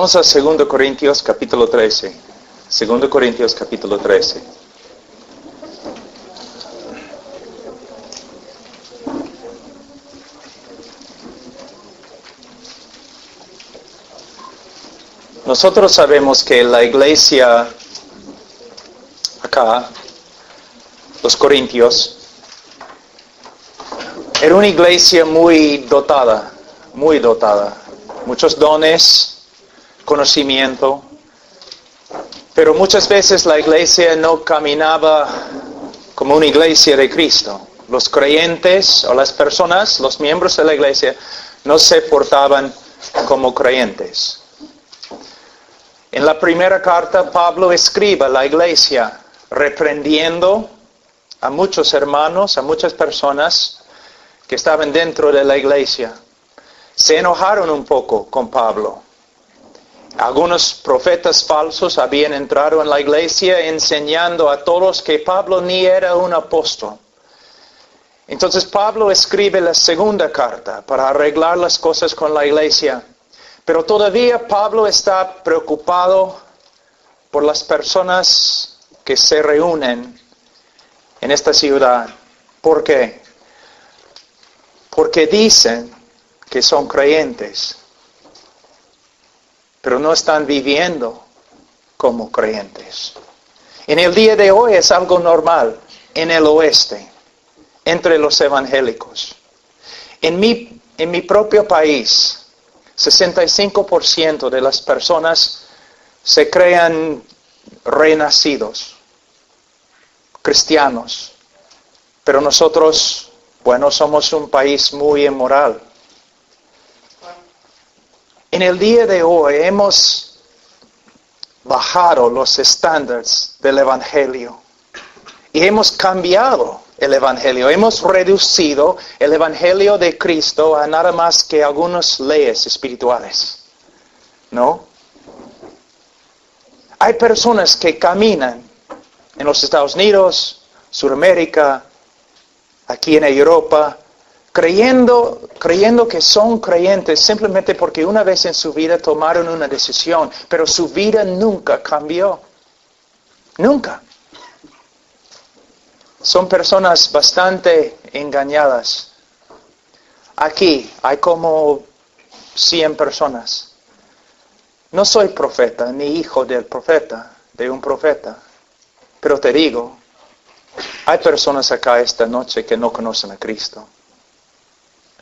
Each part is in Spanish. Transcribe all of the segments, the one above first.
Vamos a 2 Corintios capítulo 13. 2 Corintios capítulo 13. Nosotros sabemos que la iglesia acá, los Corintios, era una iglesia muy dotada. Muchos dones, conocimiento, pero muchas veces la iglesia no caminaba como una iglesia de Cristo. Los creyentes o las personas, los miembros de la iglesia, no se portaban como creyentes. En la primera carta, Pablo escribe a la iglesia reprendiendo a muchos hermanos, a muchas personas que estaban dentro de la iglesia. Se enojaron un poco con Pablo. Algunos profetas falsos habían entrado en la iglesia enseñando a todos que Pablo ni era un apóstol. Entonces Pablo escribe la segunda carta para arreglar las cosas con la iglesia. Pero todavía Pablo está preocupado por las personas que se reúnen en esta ciudad. ¿Por qué? Porque dicen que son creyentes, pero no están viviendo como creyentes. En el día de hoy es algo normal en el oeste, entre los evangélicos. En mi propio país, 65% de las personas se crean renacidos, cristianos. Pero nosotros, somos un país muy inmoral. En el día de hoy hemos bajado los estándares del Evangelio y hemos cambiado el Evangelio. Hemos reducido el Evangelio de Cristo a nada más que algunas leyes espirituales. ¿No? Hay personas que caminan en los Estados Unidos, Sudamérica, aquí en Europa, creyendo que son creyentes simplemente porque una vez en su vida tomaron una decisión, pero su vida nunca cambió. Nunca. Son personas bastante engañadas. Aquí hay como 100 personas. No soy profeta, ni hijo del profeta, de un profeta. Pero te digo, hay personas acá esta noche que no conocen a Cristo.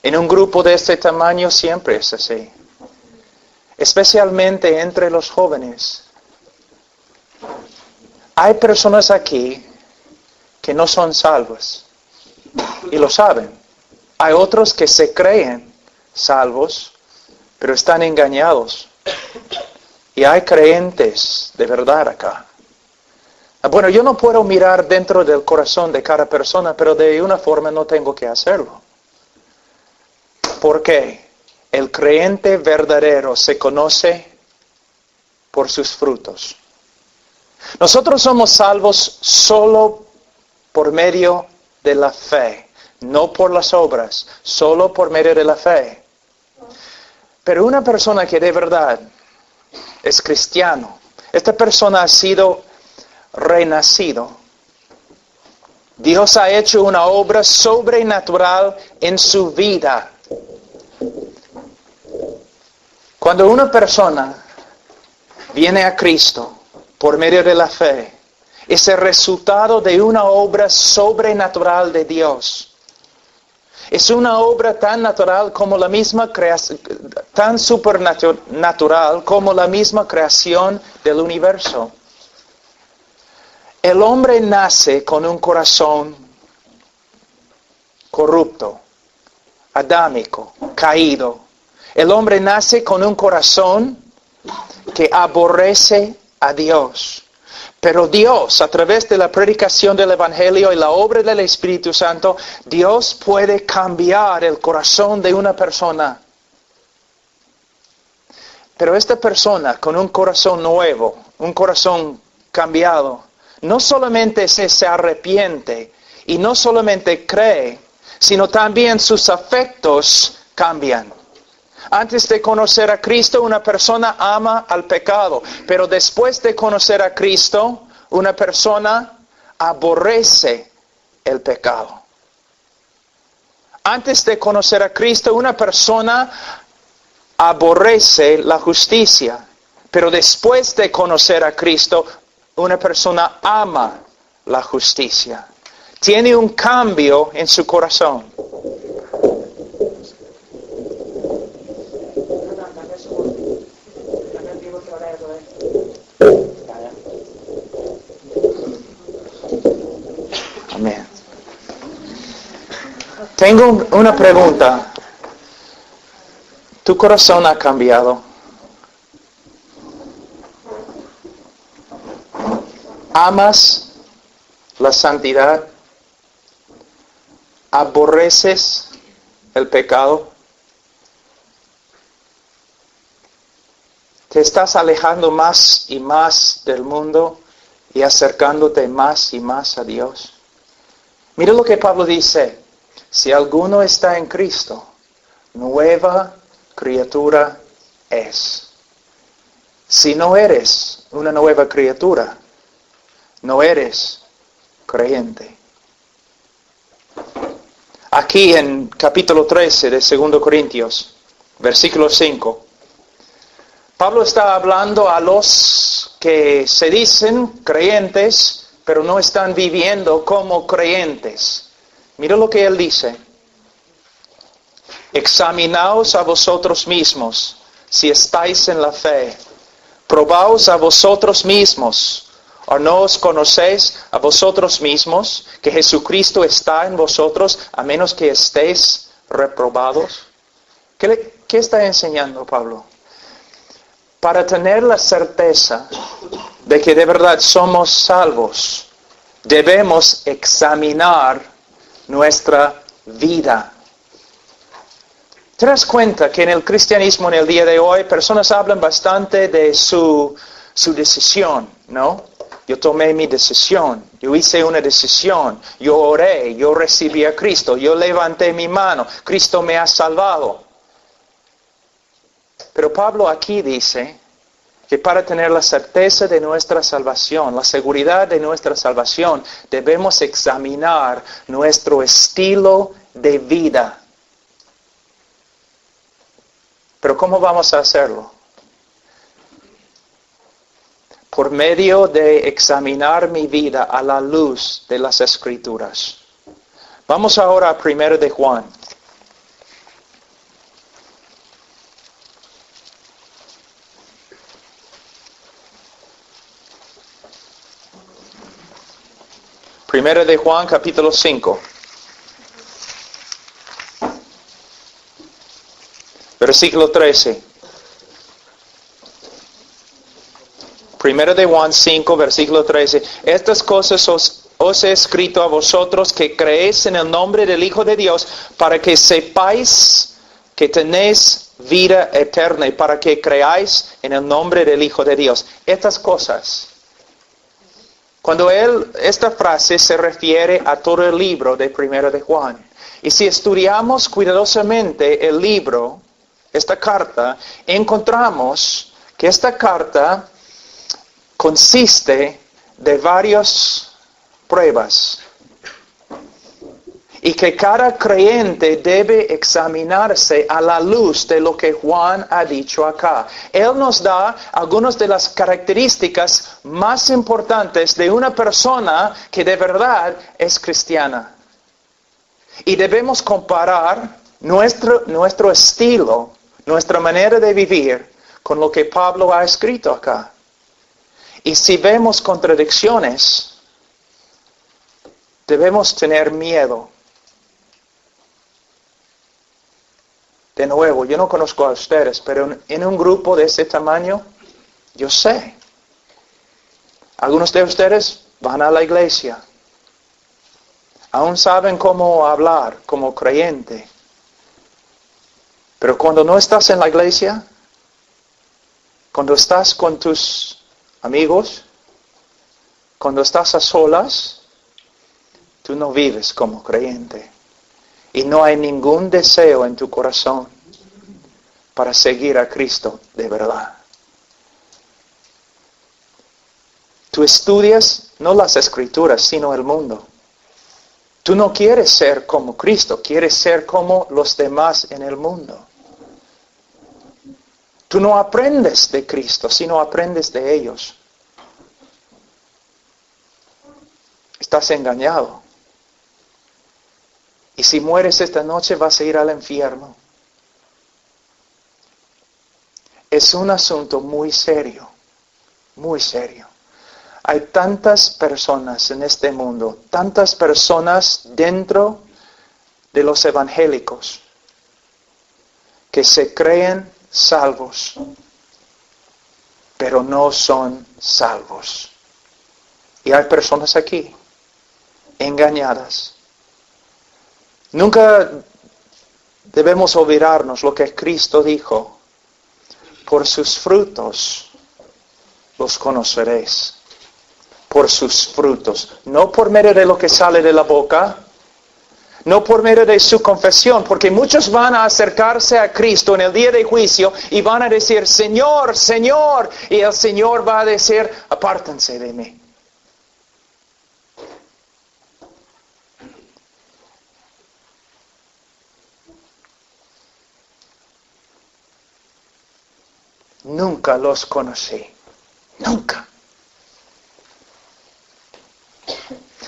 En un grupo de este tamaño siempre es así. Especialmente entre los jóvenes. Hay personas aquí que no son salvos. Y lo saben. Hay otros que se creen salvos, pero están engañados. Y hay creyentes de verdad acá. Bueno, yo no puedo mirar dentro del corazón de cada persona, pero de una forma no tengo que hacerlo. ¿Por qué? El creyente verdadero se conoce por sus frutos. Nosotros somos salvos solo por medio de la fe, no por las obras, solo por medio de la fe. Pero una persona que de verdad es cristiano, esta persona ha sido renacido. Dios ha hecho una obra sobrenatural en su vida. Cuando una persona viene a Cristo por medio de la fe, es el resultado de una obra sobrenatural de Dios. Es una obra tan natural como la misma creación, tan supernatural como la misma creación del universo. El hombre nace con un corazón corrupto, adámico, caído. El hombre nace con un corazón que aborrece a Dios. Pero Dios, a través de la predicación del Evangelio y la obra del Espíritu Santo, Dios puede cambiar el corazón de una persona. Pero esta persona con un corazón nuevo, un corazón cambiado, no solamente se arrepiente y no solamente cree, sino también sus afectos cambian. Antes de conocer a Cristo, una persona ama al pecado. Pero después de conocer a Cristo, una persona aborrece el pecado. Antes de conocer a Cristo, una persona aborrece la justicia. Pero después de conocer a Cristo, una persona ama la justicia. Tiene un cambio en su corazón. Amén. Tengo una pregunta. ¿Tu corazón ha cambiado? ¿Amas la santidad? ¿Aborreces el pecado? ¿Te estás alejando más y más del mundo y acercándote más y más a Dios? Mira lo que Pablo dice. Si alguno está en Cristo, nueva criatura es. Si no eres una nueva criatura, no eres creyente. Aquí en capítulo 13 de 2 Corintios, versículo 5, Pablo está hablando a los que se dicen creyentes, pero no están viviendo como creyentes. Mira lo que él dice. Examinaos a vosotros mismos, si estáis en la fe. Probaos a vosotros mismos. ¿O no os conocéis a vosotros mismos que Jesucristo está en vosotros, a menos que estéis reprobados? ¿Qué está enseñando Pablo? Para tener la certeza de que de verdad somos salvos, debemos examinar nuestra vida. ¿Te das cuenta que en el cristianismo en el día de hoy personas hablan bastante de su decisión, ¿no? Yo tomé mi decisión, yo hice una decisión, yo oré, yo recibí a Cristo, yo levanté mi mano, Cristo me ha salvado. Pero Pablo aquí dice que para tener la certeza de nuestra salvación, la seguridad de nuestra salvación, debemos examinar nuestro estilo de vida. Pero ¿cómo vamos a hacerlo? Por medio de examinar mi vida a la luz de las Escrituras. Vamos ahora a 1 de Juan. Primera de Juan, capítulo 5. Versículo 13. Primera de Juan 5, versículo 13. Estas cosas os he escrito a vosotros que creéis en el nombre del Hijo de Dios, para que sepáis que tenéis vida eterna y para que creáis en el nombre del Hijo de Dios. Estas cosas. Cuando esta frase se refiere a todo el libro de Primera de Juan. Y si estudiamos cuidadosamente el libro, esta carta, encontramos que esta carta consiste de varias pruebas. Y que cada creyente debe examinarse a la luz de lo que Juan ha dicho acá. Él nos da algunas de las características más importantes de una persona que de verdad es cristiana. Y debemos comparar nuestro estilo, nuestra manera de vivir con lo que Pablo ha escrito acá. Y si vemos contradicciones, debemos tener miedo. De nuevo, yo no conozco a ustedes, pero en un grupo de ese tamaño, yo sé. Algunos de ustedes van a la iglesia. Aún saben cómo hablar como creyente. Pero cuando no estás en la iglesia, cuando estás con tus amigos, cuando estás a solas, tú no vives como creyente. Y no hay ningún deseo en tu corazón para seguir a Cristo de verdad. Tú estudias no las Escrituras, sino el mundo. Tú no quieres ser como Cristo, quieres ser como los demás en el mundo. Tú no aprendes de Cristo, sino aprendes de ellos. Estás engañado. Y si mueres esta noche vas a ir al infierno. Es un asunto muy serio, muy serio. Hay tantas personas en este mundo, tantas personas dentro de los evangélicos que se creen salvos, pero no son salvos. Y hay personas aquí, engañadas. Nunca debemos olvidarnos lo que Cristo dijo. Por sus frutos los conoceréis. Por sus frutos. No por medio de lo que sale de la boca. No por medio de su confesión. Porque muchos van a acercarse a Cristo en el día de juicio y van a decir, Señor, Señor. Y el Señor va a decir, apártense de mí. Nunca los conocí. Nunca.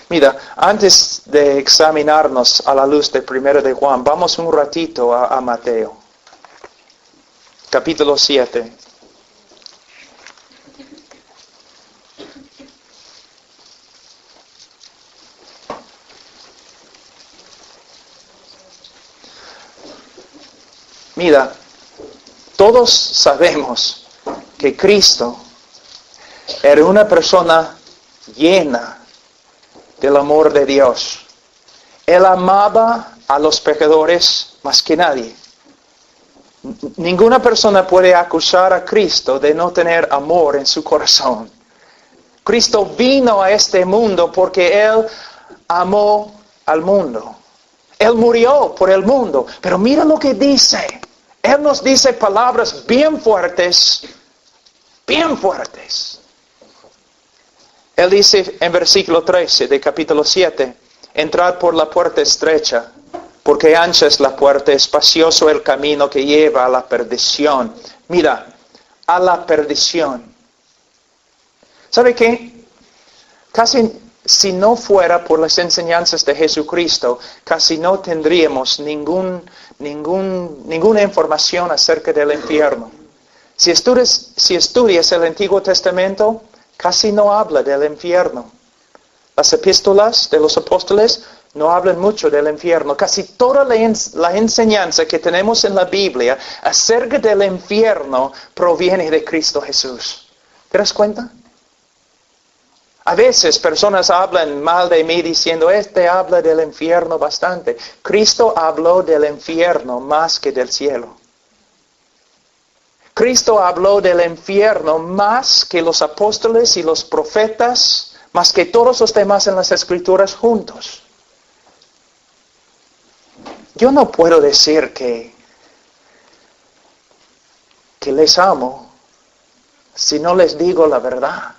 Mira, antes de examinarnos a la luz de 1 de Juan, vamos un ratito a Mateo. Capítulo 7. Mira, todos sabemos que Cristo era una persona llena del amor de Dios. Él amaba a los pecadores más que nadie. Ninguna persona puede acusar a Cristo de no tener amor en su corazón. Cristo vino a este mundo porque Él amó al mundo. Él murió por el mundo. Pero mira lo que dice. Él nos dice palabras bien fuertes. Bien fuertes. Él dice en versículo 13 de capítulo 7, entrad por la puerta estrecha, porque ancha es la puerta, espacioso el camino que lleva a la perdición. Mira, a la perdición. ¿Sabe qué? Casi si no fuera por las enseñanzas de Jesucristo, casi no tendríamos ninguna información acerca del infierno. Si estudias el Antiguo Testamento, casi no habla del infierno. Las epístolas de los apóstoles no hablan mucho del infierno. Casi toda la enseñanza que tenemos en la Biblia acerca del infierno proviene de Cristo Jesús. ¿Te das cuenta? A veces personas hablan mal de mí diciendo, habla del infierno bastante. Cristo habló del infierno más que del cielo. Cristo habló del infierno más que los apóstoles y los profetas, más que todos los demás en las Escrituras juntos. Yo no puedo decir que les amo si no les digo la verdad.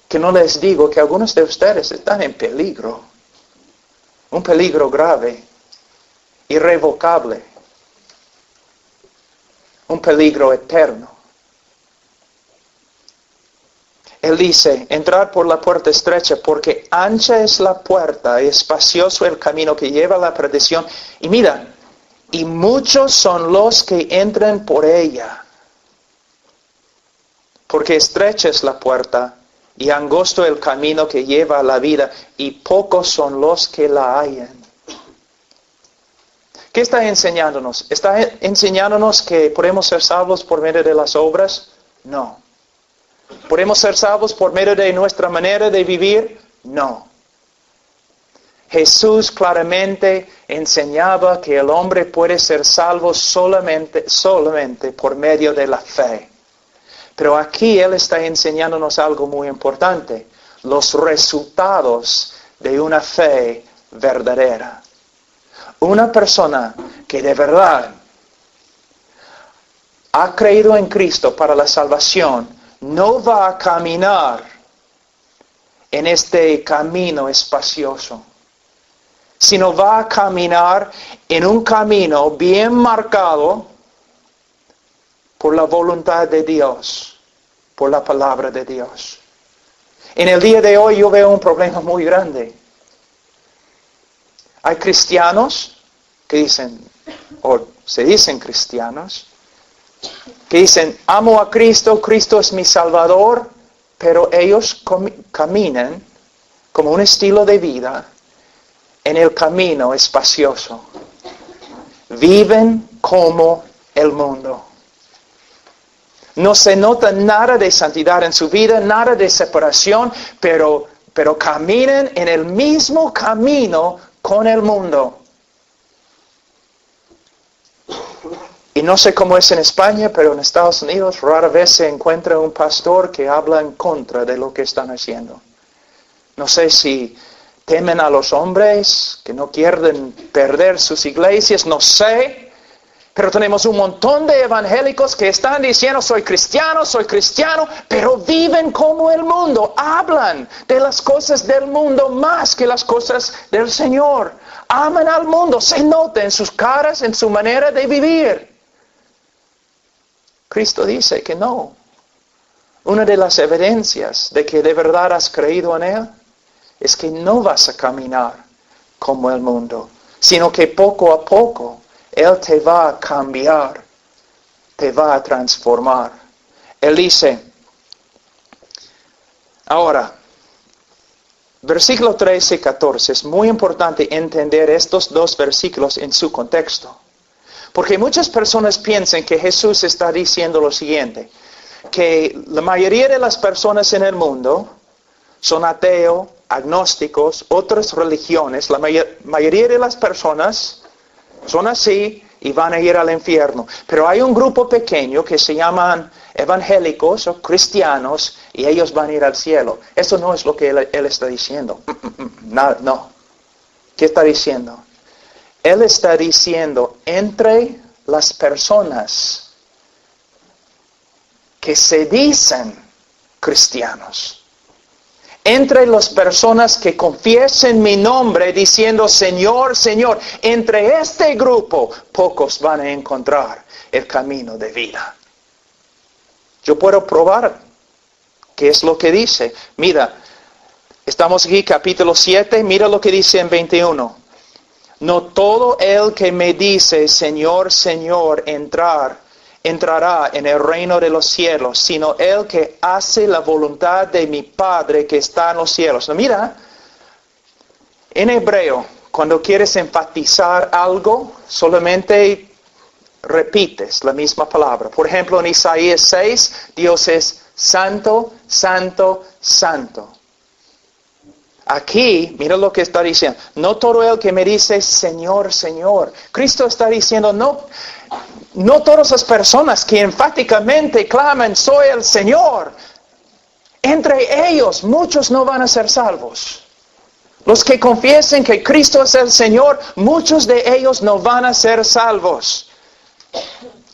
Que no les digo que algunos de ustedes están en peligro. Un peligro grave, irrevocable. Un peligro eterno. Él dice, entrar por la puerta estrecha, porque ancha es la puerta y espacioso el camino que lleva a la perdición. Y mira, y muchos son los que entran por ella. Porque estrecha es la puerta y angosto el camino que lleva a la vida, y pocos son los que la hallan. ¿Qué está enseñándonos? ¿Está enseñándonos que podemos ser salvos por medio de las obras? No. ¿Podemos ser salvos por medio de nuestra manera de vivir? No. Jesús claramente enseñaba que el hombre puede ser salvo solamente por medio de la fe. Pero aquí Él está enseñándonos algo muy importante. Los resultados de una fe verdadera. Una persona que de verdad ha creído en Cristo para la salvación, no va a caminar en este camino espacioso, sino va a caminar en un camino bien marcado por la voluntad de Dios, por la palabra de Dios. En el día de hoy yo veo un problema muy grande. Hay cristianos que dicen, o se dicen cristianos, que dicen, amo a Cristo, Cristo es mi Salvador, pero ellos caminan como un estilo de vida en el camino espacioso. Viven como el mundo. No se nota nada de santidad en su vida, nada de separación, pero caminan en el mismo camino con el mundo. Y no sé cómo es en España, pero en Estados Unidos rara vez se encuentra un pastor que habla en contra de lo que están haciendo. No sé si temen a los hombres, que no quieren perder sus iglesias, no sé. Pero tenemos un montón de evangélicos que están diciendo, soy cristiano, pero viven como el mundo. Hablan de las cosas del mundo más que las cosas del Señor. Aman al mundo, se nota en sus caras, en su manera de vivir. Cristo dice que no. Una de las evidencias de que de verdad has creído en Él es que no vas a caminar como el mundo, sino que poco a poco Él te va a cambiar, te va a transformar. Él dice, ahora, versículo 13 y 14, es muy importante entender estos dos versículos en su contexto. Porque muchas personas piensan que Jesús está diciendo lo siguiente, que la mayoría de las personas en el mundo son ateos, agnósticos, otras religiones. La mayoría de las personas son así y van a ir al infierno. Pero hay un grupo pequeño que se llaman evangélicos o cristianos y ellos van a ir al cielo. Eso no es lo que él está diciendo. No. ¿Qué está diciendo? Él está diciendo, entre las personas que se dicen cristianos, entre las personas que confiesen mi nombre diciendo, Señor, Señor, entre este grupo, pocos van a encontrar el camino de vida. Yo puedo probar qué es lo que dice. Mira, estamos aquí, capítulo 7, mira lo que dice en 21. No todo el que me dice, Señor, Señor, entrará en el reino de los cielos, sino el que hace la voluntad de mi Padre que está en los cielos. No, mira, en hebreo, cuando quieres enfatizar algo, solamente repites la misma palabra. Por ejemplo, en Isaías 6, Dios es santo, santo, santo. Aquí, mira lo que está diciendo. No todo el que me dice, Señor, Señor. Cristo está diciendo, no todas las personas que enfáticamente claman, soy el Señor. Entre ellos, muchos no van a ser salvos. Los que confiesen que Cristo es el Señor, muchos de ellos no van a ser salvos.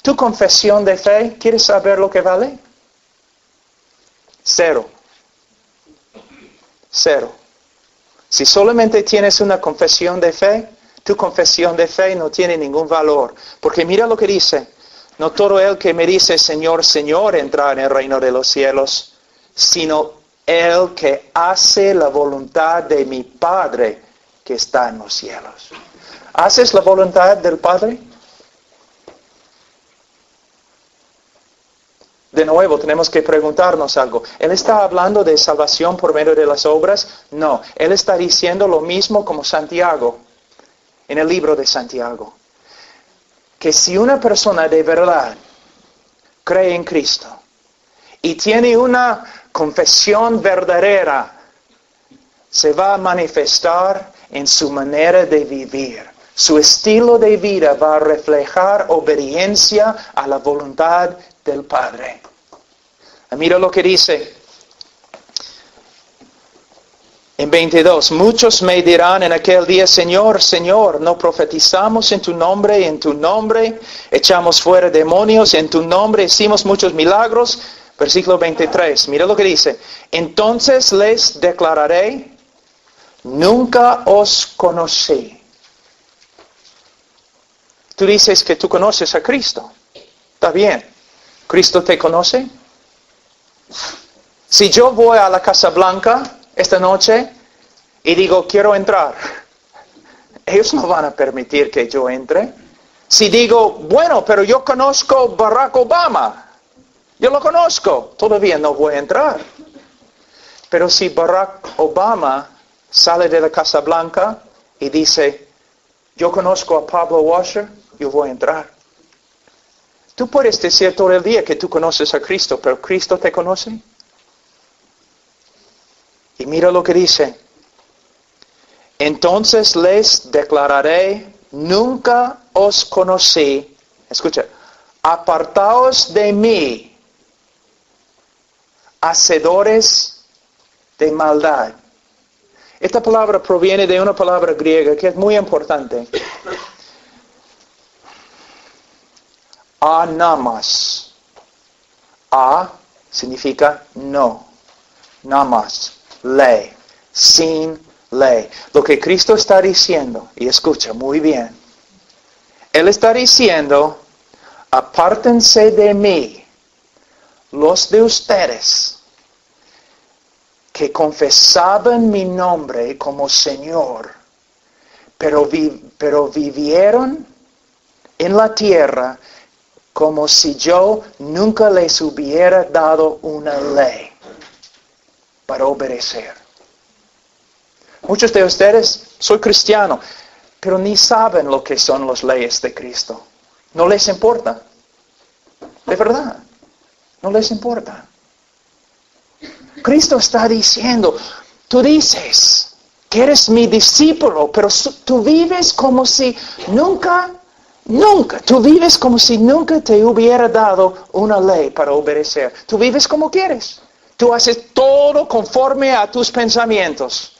¿Tu confesión de fe, quieres saber lo que vale? 0. Si solamente tienes una confesión de fe, tu confesión de fe no tiene ningún valor. Porque mira lo que dice. No todo el que me dice Señor, Señor entra en el reino de los cielos, sino el que hace la voluntad de mi Padre que está en los cielos. ¿Haces la voluntad del Padre? De nuevo, tenemos que preguntarnos algo. ¿Él está hablando de salvación por medio de las obras? No. Él está diciendo lo mismo como Santiago, en el libro de Santiago. Que si una persona de verdad cree en Cristo y tiene una confesión verdadera, se va a manifestar en su manera de vivir. Su estilo de vida va a reflejar obediencia a la voluntad del Padre. Mira lo que dice En 22, muchos me dirán en aquel día, Señor, Señor, ¿no profetizamos en tu nombre, en tu nombre? Echamos fuera demonios, en tu nombre hicimos muchos milagros. Versículo 23, mira lo que dice. Entonces les declararé, nunca os conocí. Tú dices que tú conoces a Cristo. Está bien. ¿Cristo te conoce? Si yo voy a la Casa Blanca esta noche y digo, quiero entrar, ellos no van a permitir que yo entre. Si digo, bueno, pero yo conozco Barack Obama, yo lo conozco, todavía no voy a entrar. Pero si Barack Obama sale de la Casa Blanca y dice, yo conozco a Pablo Washer, yo voy a entrar. Tú puedes decir todo el día que tú conoces a Cristo, pero ¿Cristo te conoce? Y mira lo que dice. Entonces les declararé, nunca os conocí. Escucha, apartaos de mí, hacedores de maldad. Esta palabra proviene de una palabra griega que es muy importante. Anamas. A significa no. Namas. Ley. Sin ley. Lo que Cristo está diciendo, y escucha muy bien. Él está diciendo, apártense de mí, los de ustedes, que confesaban mi nombre como Señor, pero vivieron en la tierra como si yo nunca les hubiera dado una ley para obedecer. Muchos de ustedes, soy cristiano, pero ni saben lo que son las leyes de Cristo. No les importa. De verdad, no les importa. Cristo está diciendo, tú dices que eres mi discípulo, pero tú vives como si nunca te hubiera dado una ley para obedecer. Tú vives como quieres. Tú haces todo conforme a tus pensamientos.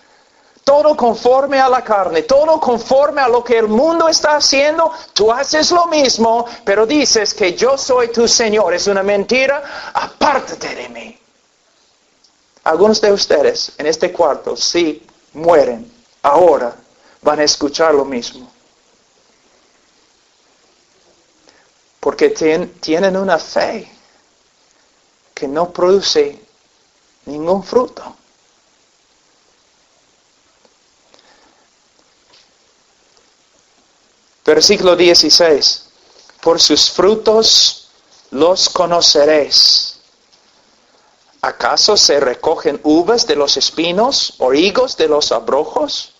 Todo conforme a la carne. Todo conforme a lo que el mundo está haciendo. Tú haces lo mismo, pero dices que yo soy tu Señor. Es una mentira. Apártate de mí. Algunos de ustedes en este cuarto, si mueren ahora, van a escuchar lo mismo. Porque tienen una fe que no produce ningún fruto. Versículo 16. Por sus frutos los conoceréis. ¿Acaso se recogen uvas de los espinos o higos de los abrojos?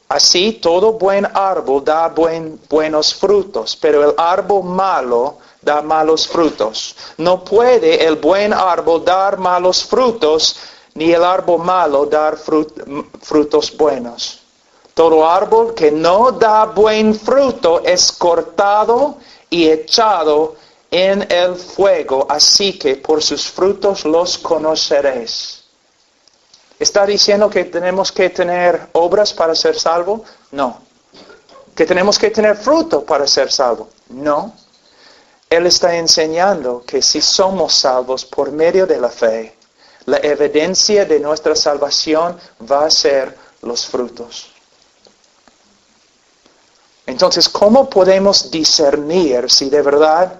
Así todo buen árbol da buenos frutos, pero el árbol malo da malos frutos. No puede el buen árbol dar malos frutos, ni el árbol malo dar frutos buenos. Todo árbol que no da buen fruto es cortado y echado en el fuego, así que por sus frutos los conoceréis. ¿Está diciendo que tenemos que tener obras para ser salvo? No. ¿Que tenemos que tener fruto para ser salvo? No. Él está enseñando que si somos salvos por medio de la fe, la evidencia de nuestra salvación va a ser los frutos. Entonces, ¿cómo podemos discernir si de verdad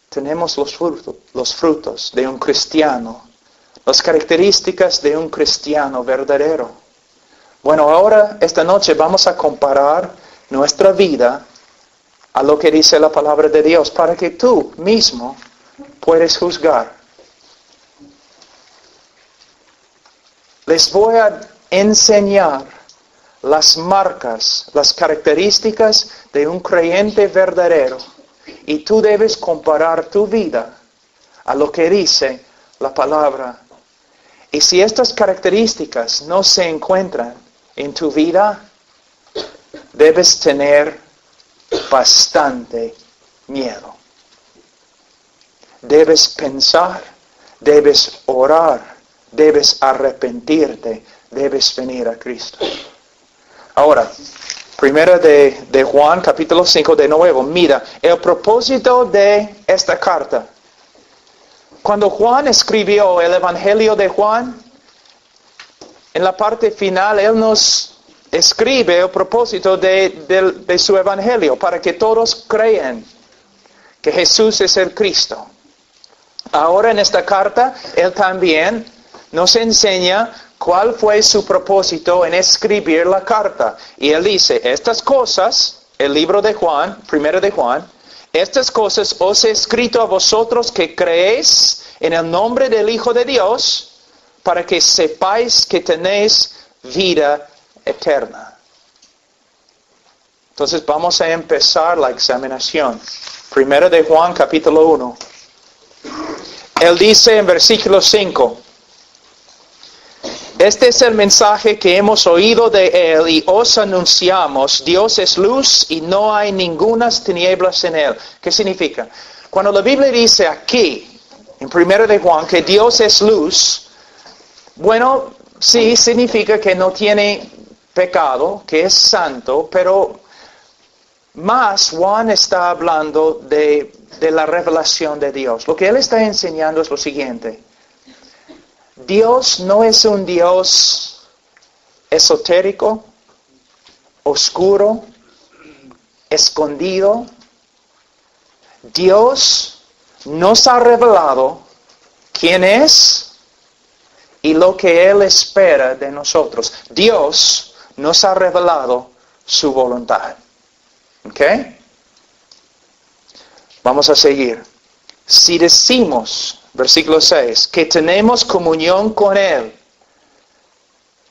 tenemos los frutos de un cristiano? Las características de un cristiano verdadero. Bueno, ahora, esta noche, vamos a comparar nuestra vida a lo que dice la palabra de Dios, para que tú mismo puedas juzgar. Les voy a enseñar las marcas, las características de un creyente verdadero. Y tú debes comparar tu vida a lo que dice la palabra. Y si estas características no se encuentran en tu vida, debes tener bastante miedo. Debes pensar, debes orar debes arrepentirte, debes venir a Cristo. Ahora, primera de Juan, capítulo 5 de nuevo. Mira, el propósito de esta carta. Cuando Juan escribió el Evangelio de Juan, en la parte final, él nos escribe el propósito de su Evangelio, para que todos crean que Jesús es el Cristo. Ahora en esta carta, él también nos enseña cuál fue su propósito en escribir la carta. Y él dice, estas cosas, el libro de Juan, primero de Juan, estas cosas os he escrito a vosotros que creéis en el nombre del Hijo de Dios, para que sepáis que tenéis vida eterna. Entonces vamos a empezar la examinación. Primero de Juan, capítulo 1. Él dice en versículo 5, este es el mensaje que hemos oído de Él y os anunciamos. Dios es luz y no hay ningunas tinieblas en Él. ¿Qué significa? Cuando la Biblia dice aquí, en 1 de Juan, que Dios es luz, bueno, sí significa que no tiene pecado, que es santo, pero más Juan está hablando de la revelación de Dios. Lo que él está enseñando es lo siguiente. Dios no es un Dios esotérico, oscuro, escondido. Dios nos ha revelado quién es y lo que Él espera de nosotros. Dios nos ha revelado su voluntad. ¿Ok? Vamos a seguir. Si decimos, versículo 6, que tenemos comunión con Él,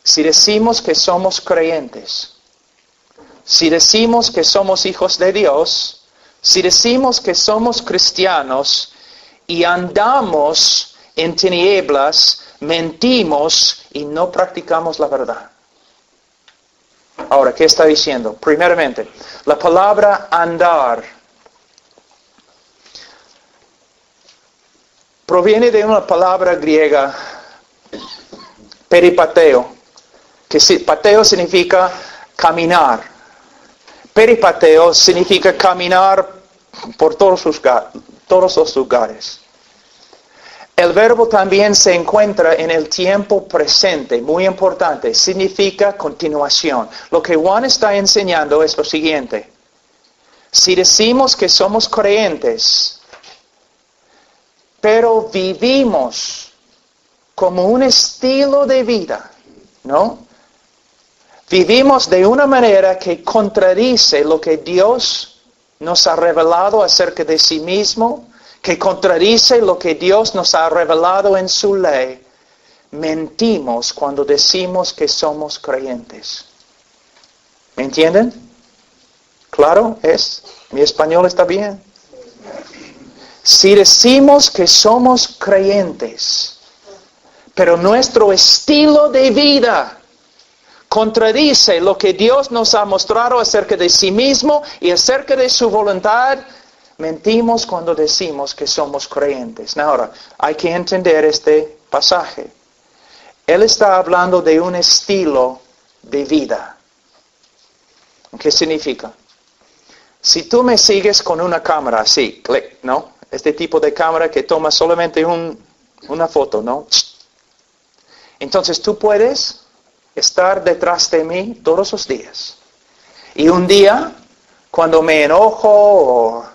si decimos que somos creyentes, si decimos que somos hijos de Dios, si decimos que somos cristianos y andamos en tinieblas, mentimos y no practicamos la verdad. Ahora, ¿qué está diciendo? Primeramente, la palabra andar proviene de una palabra griega, peripateo, que pateo significa caminar. Peripateo significa caminar por todos los lugares. El verbo también se encuentra en el tiempo presente, muy importante, significa continuación. Lo que Juan está enseñando es lo siguiente. Si decimos que somos creyentes, pero vivimos como un estilo de vida, ¿no? Vivimos de una manera que contradice lo que Dios nos ha revelado acerca de sí mismo, que contradice lo que Dios nos ha revelado en su ley. Mentimos cuando decimos que somos creyentes. ¿Me entienden? ¿Claro? ¿Mi español está bien? Si decimos que somos creyentes, pero nuestro estilo de vida contradice lo que Dios nos ha mostrado acerca de sí mismo y acerca de su voluntad, mentimos cuando decimos que somos creyentes. Ahora, hay que entender este pasaje. Él está hablando de un estilo de vida. ¿Qué significa? Si tú me sigues con una cámara así, clic, ¿no? Este tipo de cámara que toma solamente una foto, ¿no? Entonces tú puedes estar detrás de mí todos los días. Y un día, cuando me enojo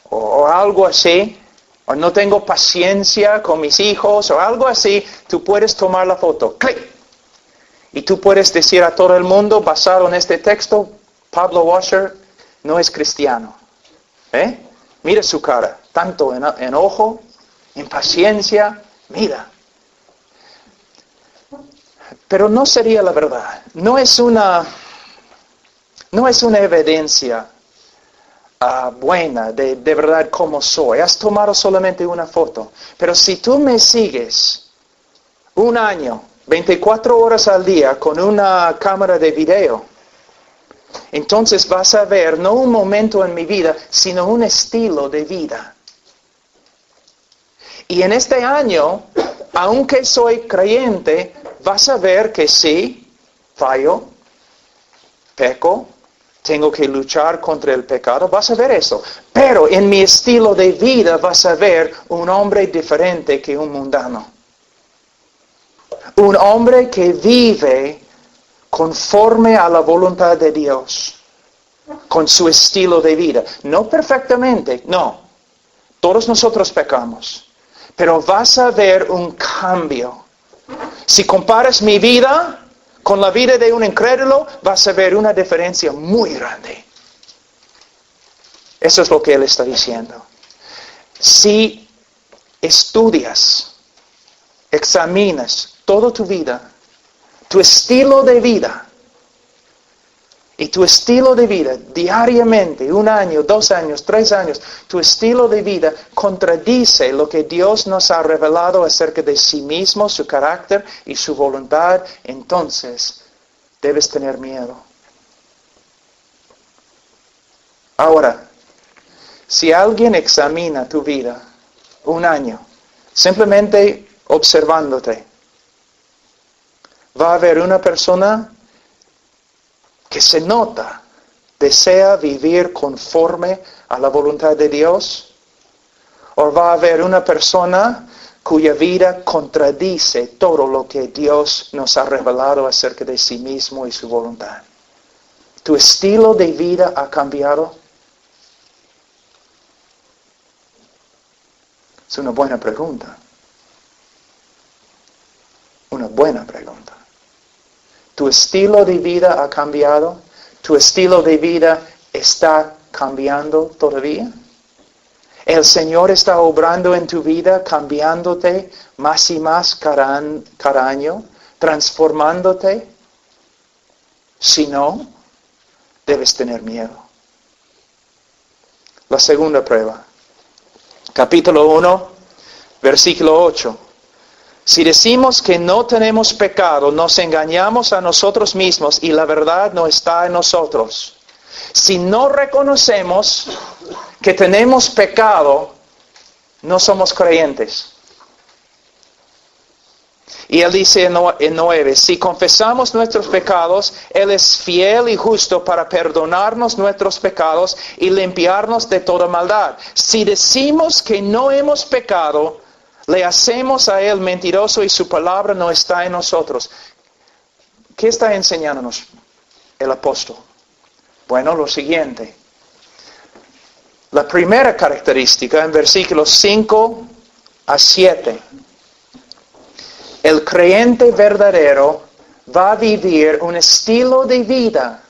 o algo así, o no tengo paciencia con mis hijos o algo así, tú puedes tomar la foto, clic. Y tú puedes decir a todo el mundo, basado en este texto, Pablo Washer no es cristiano. Mira su cara, tanto enojo, impaciencia, mira. Pero no sería la verdad. No es una evidencia buena de verdad cómo soy. Has tomado solamente una foto. Pero si tú me sigues un año, 24 horas al día con una cámara de video, entonces vas a ver no un momento en mi vida, sino un estilo de vida. Y en este año, aunque soy creyente, vas a ver que sí, fallo, peco, tengo que luchar contra el pecado, vas a ver eso. Pero en mi estilo de vida vas a ver un hombre diferente que un mundano. Un hombre que vive conforme a la voluntad de Dios, con su estilo de vida. No perfectamente, no. Todos nosotros pecamos. Pero vas a ver un cambio. Si comparas mi vida con la vida de un incrédulo, vas a ver una diferencia muy grande. Eso es lo que él está diciendo. Si estudias, examinas toda tu vida, tu estilo de vida, y tu estilo de vida diariamente, 1 año, 2 años, 3 años, tu estilo de vida contradice lo que Dios nos ha revelado acerca de sí mismo, su carácter y su voluntad, entonces debes tener miedo. Ahora, si alguien examina tu vida 1 año, simplemente observándote, va a haber una persona que se nota, desea vivir conforme a la voluntad de Dios, o va a haber una persona cuya vida contradice todo lo que Dios nos ha revelado acerca de sí mismo y su voluntad. ¿Tu estilo de vida ha cambiado? Es una buena pregunta. Una buena pregunta. ¿Tu estilo de vida ha cambiado? ¿Tu estilo de vida está cambiando todavía? ¿El Señor está obrando en tu vida, cambiándote más y más cada año, transformándote? Si no, debes tener miedo. La segunda prueba. Capítulo 1, versículo 8. Si decimos que no tenemos pecado, nos engañamos a nosotros mismos y la verdad no está en nosotros. Si no reconocemos que tenemos pecado, no somos creyentes. Y él dice en 9, si confesamos nuestros pecados, Él es fiel y justo para perdonarnos nuestros pecados y limpiarnos de toda maldad. Si decimos que no hemos pecado, le hacemos a Él mentiroso y su palabra no está en nosotros. ¿Qué está enseñándonos el apóstol? Bueno, lo siguiente. La primera característica en versículos 5 a 7. El creyente verdadero va a vivir un estilo de vida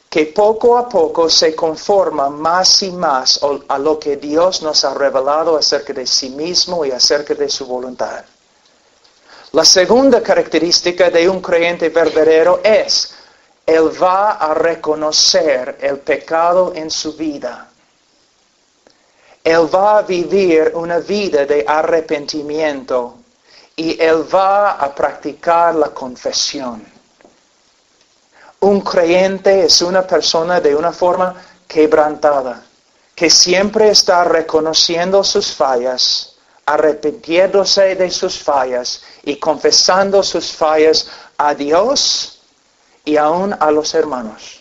que poco a poco se conforma más y más a lo que Dios nos ha revelado acerca de sí mismo y acerca de su voluntad. La segunda característica de un creyente verdadero es, él va a reconocer el pecado en su vida. Él va a vivir una vida de arrepentimiento y él va a practicar la confesión. Un creyente es una persona de una forma quebrantada, que siempre está reconociendo sus fallas, arrepintiéndose de sus fallas y confesando sus fallas a Dios y aún a los hermanos.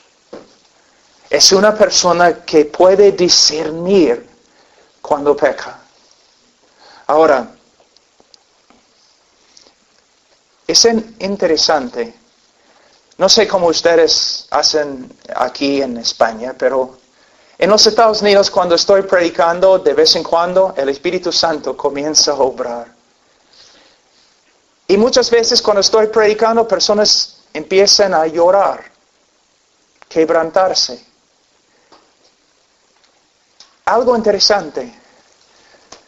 Es una persona que puede discernir cuando peca. Ahora, es interesante. No sé cómo ustedes hacen aquí en España, pero en los Estados Unidos cuando estoy predicando, de vez en cuando el Espíritu Santo comienza a obrar. Y muchas veces cuando estoy predicando, personas empiezan a llorar, quebrantarse. Algo interesante.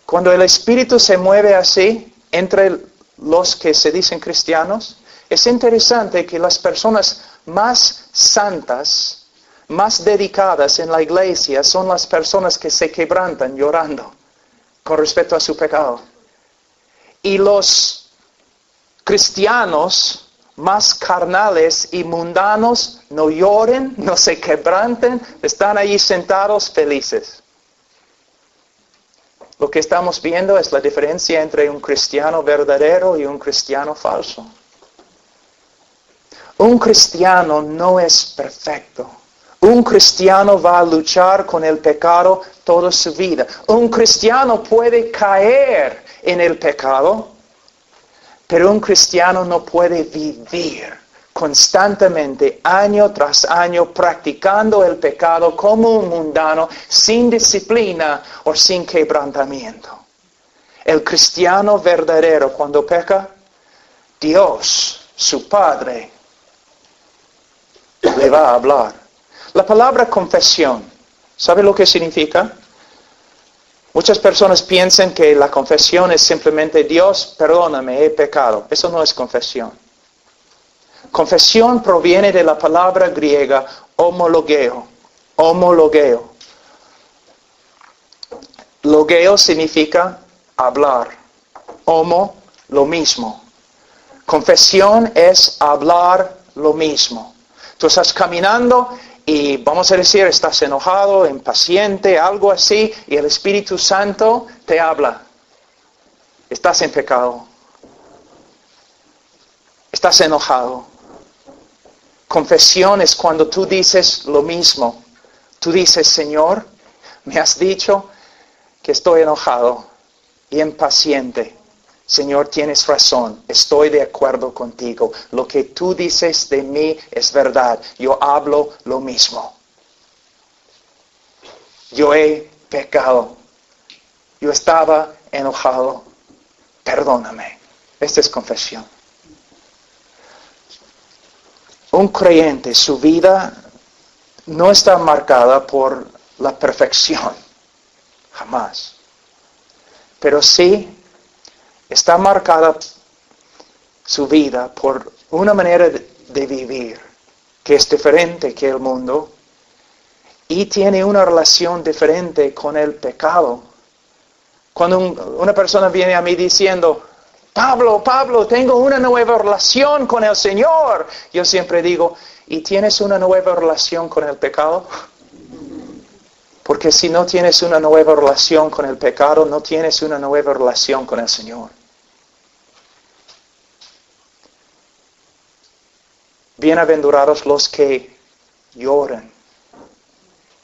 Cuando el Espíritu se mueve así, entre los que se dicen cristianos, es interesante que las personas más santas, más dedicadas en la iglesia, son las personas que se quebrantan llorando con respecto a su pecado. Y los cristianos más carnales y mundanos no lloren, no se quebranten, están allí sentados felices. Lo que estamos viendo es la diferencia entre un cristiano verdadero y un cristiano falso. Un cristiano no es perfecto. Un cristiano va a luchar con el pecado toda su vida. Un cristiano puede caer en el pecado, pero un cristiano no puede vivir constantemente, año tras año, practicando el pecado como un mundano, sin disciplina o sin quebrantamiento. El cristiano verdadero, cuando peca, Dios, su Padre, le va a hablar. La palabra confesión, ¿sabe lo que significa? Muchas personas piensan que la confesión es simplemente Dios, perdóname, he pecado. Eso no es confesión. Confesión proviene de la palabra griega homologeo. Homologeo. Logeo significa hablar. Homo, lo mismo. Confesión es hablar lo mismo. Tú estás caminando y vamos a decir, estás enojado, impaciente, algo así, y el Espíritu Santo te habla. Estás en pecado. Estás enojado. Confesión es cuando tú dices lo mismo. Tú dices, Señor, me has dicho que estoy enojado y impaciente. Señor, tienes razón, estoy de acuerdo contigo. Lo que tú dices de mí es verdad. Yo hablo lo mismo. Yo he pecado. Yo estaba enojado. Perdóname. Esta es confesión. Un creyente, su vida no está marcada por la perfección. Jamás. Pero sí está marcada su vida por una manera de vivir que es diferente que el mundo y tiene una relación diferente con el pecado. Cuando una persona viene a mí diciendo, Pablo, tengo una nueva relación con el Señor, yo siempre digo, ¿y tienes una nueva relación con el pecado? Porque si no tienes una nueva relación con el pecado, no tienes una nueva relación con el Señor. Bienaventurados los que lloran,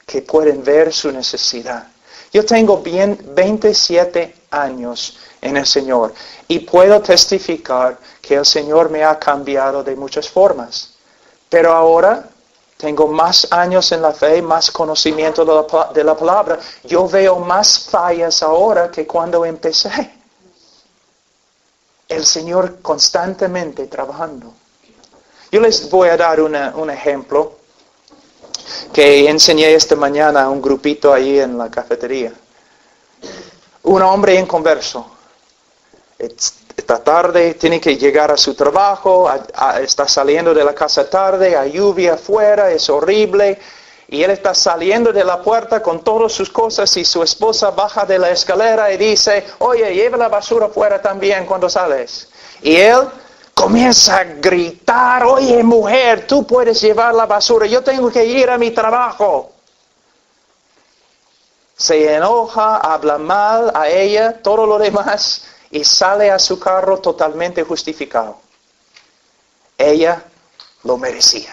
que pueden ver su necesidad. Yo tengo 27 años en el Señor y puedo testificar que el Señor me ha cambiado de muchas formas. Pero ahora tengo más años en la fe, más conocimiento de la palabra. Yo veo más fallas ahora que cuando empecé. El Señor constantemente trabajando. Yo les voy a dar un ejemplo que enseñé esta mañana a un grupito ahí en la cafetería. Un hombre inconverso. Esta tarde tiene que llegar a su trabajo, está saliendo de la casa tarde, hay lluvia afuera, es horrible. Y él está saliendo de la puerta con todas sus cosas y su esposa baja de la escalera y dice, oye, lleva la basura afuera también cuando sales. Y él comienza a gritar, oye mujer, tú puedes llevar la basura, yo tengo que ir a mi trabajo. Se enoja, habla mal a ella, todo lo demás, y sale a su carro totalmente justificado. Ella lo merecía.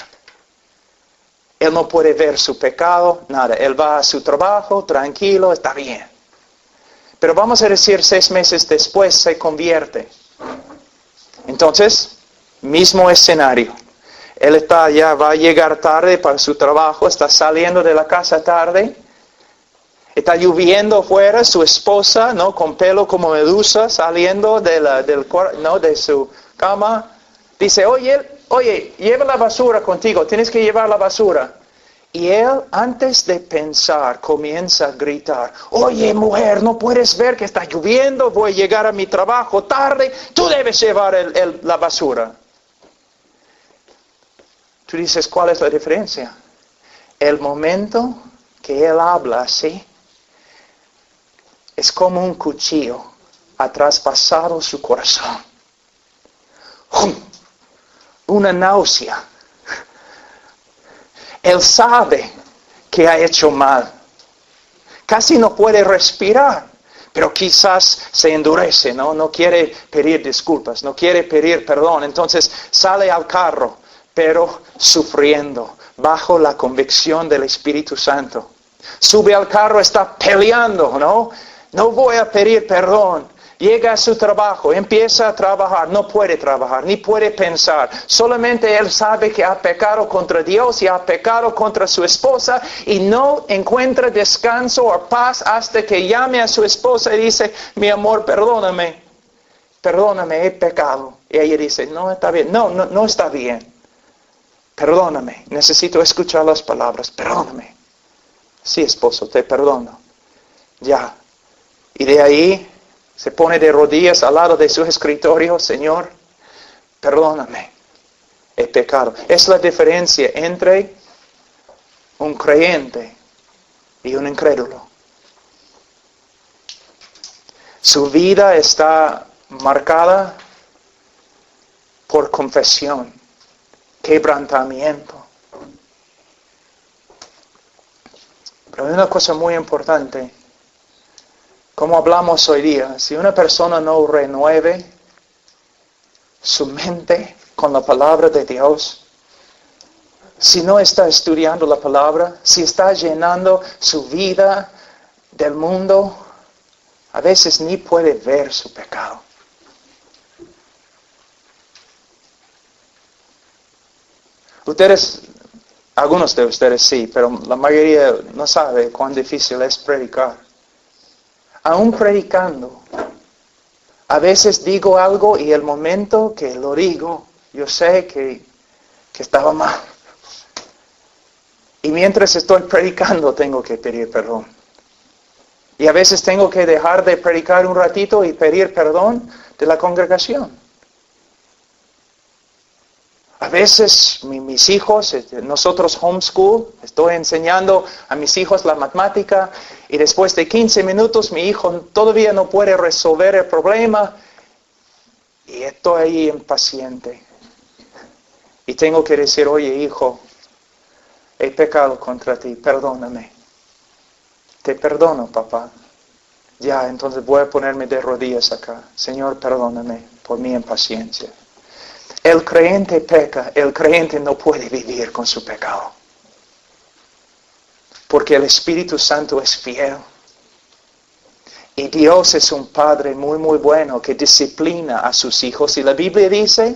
Él no puede ver su pecado, nada. Él va a su trabajo, tranquilo, está bien. Pero vamos a decir 6 meses después se convierte. Entonces, mismo escenario. Él va a llegar tarde para su trabajo, está saliendo de la casa tarde. Está lloviendo afuera, su esposa, ¿no? Con pelo como medusa, saliendo de su cama. Dice, oye, lleva la basura contigo, tienes que llevar la basura. Y él, antes de pensar, comienza a gritar, oye mujer, no puedes ver que está lloviendo, voy a llegar a mi trabajo tarde, tú debes llevar la basura. Tú dices, ¿cuál es la diferencia? El momento que él habla así, es como un cuchillo ha traspasado su corazón. Una náusea. Él sabe que ha hecho mal. Casi no puede respirar. pero quizás se endurece, ¿no? No quiere pedir disculpas, no quiere pedir perdón. Entonces sale al carro, pero sufriendo, bajo la convicción del Espíritu Santo. Sube al carro, está peleando, ¿no? No voy a pedir perdón. Llega a su trabajo, empieza a trabajar, no puede trabajar, ni puede pensar. Solamente él sabe que ha pecado contra Dios y ha pecado contra su esposa y no encuentra descanso o paz hasta que llame a su esposa y dice, mi amor, perdóname, he pecado. Y ella dice, no está bien, no está bien. Perdóname, necesito escuchar las palabras, perdóname. Sí, esposo, te perdono. Ya. Y de ahí se pone de rodillas al lado de su escritorio, Señor, perdóname, he pecado. Es la diferencia entre un creyente y un incrédulo. Su vida está marcada por confesión, quebrantamiento. Pero hay una cosa muy importante. Como hablamos hoy día, si una persona no renueve su mente con la palabra de Dios, si no está estudiando la palabra, si está llenando su vida del mundo, a veces ni puede ver su pecado. Algunos de ustedes sí, pero la mayoría no sabe cuán difícil es predicar. Aún predicando, a veces digo algo y el momento que lo digo, yo sé que estaba mal. Y mientras estoy predicando tengo que pedir perdón. Y a veces tengo que dejar de predicar un ratito y pedir perdón de la congregación. A veces mis hijos, nosotros homeschool, estoy enseñando a mis hijos la matemática y después de 15 minutos mi hijo todavía no puede resolver el problema y estoy ahí impaciente. Y tengo que decir, oye hijo, he pecado contra ti, perdóname. Te perdono, papá. Ya, entonces voy a ponerme de rodillas acá. Señor, perdóname por mi impaciencia. El creyente peca, el creyente no puede vivir con su pecado. Porque el Espíritu Santo es fiel. Y Dios es un Padre muy, muy bueno que disciplina a sus hijos. Y la Biblia dice,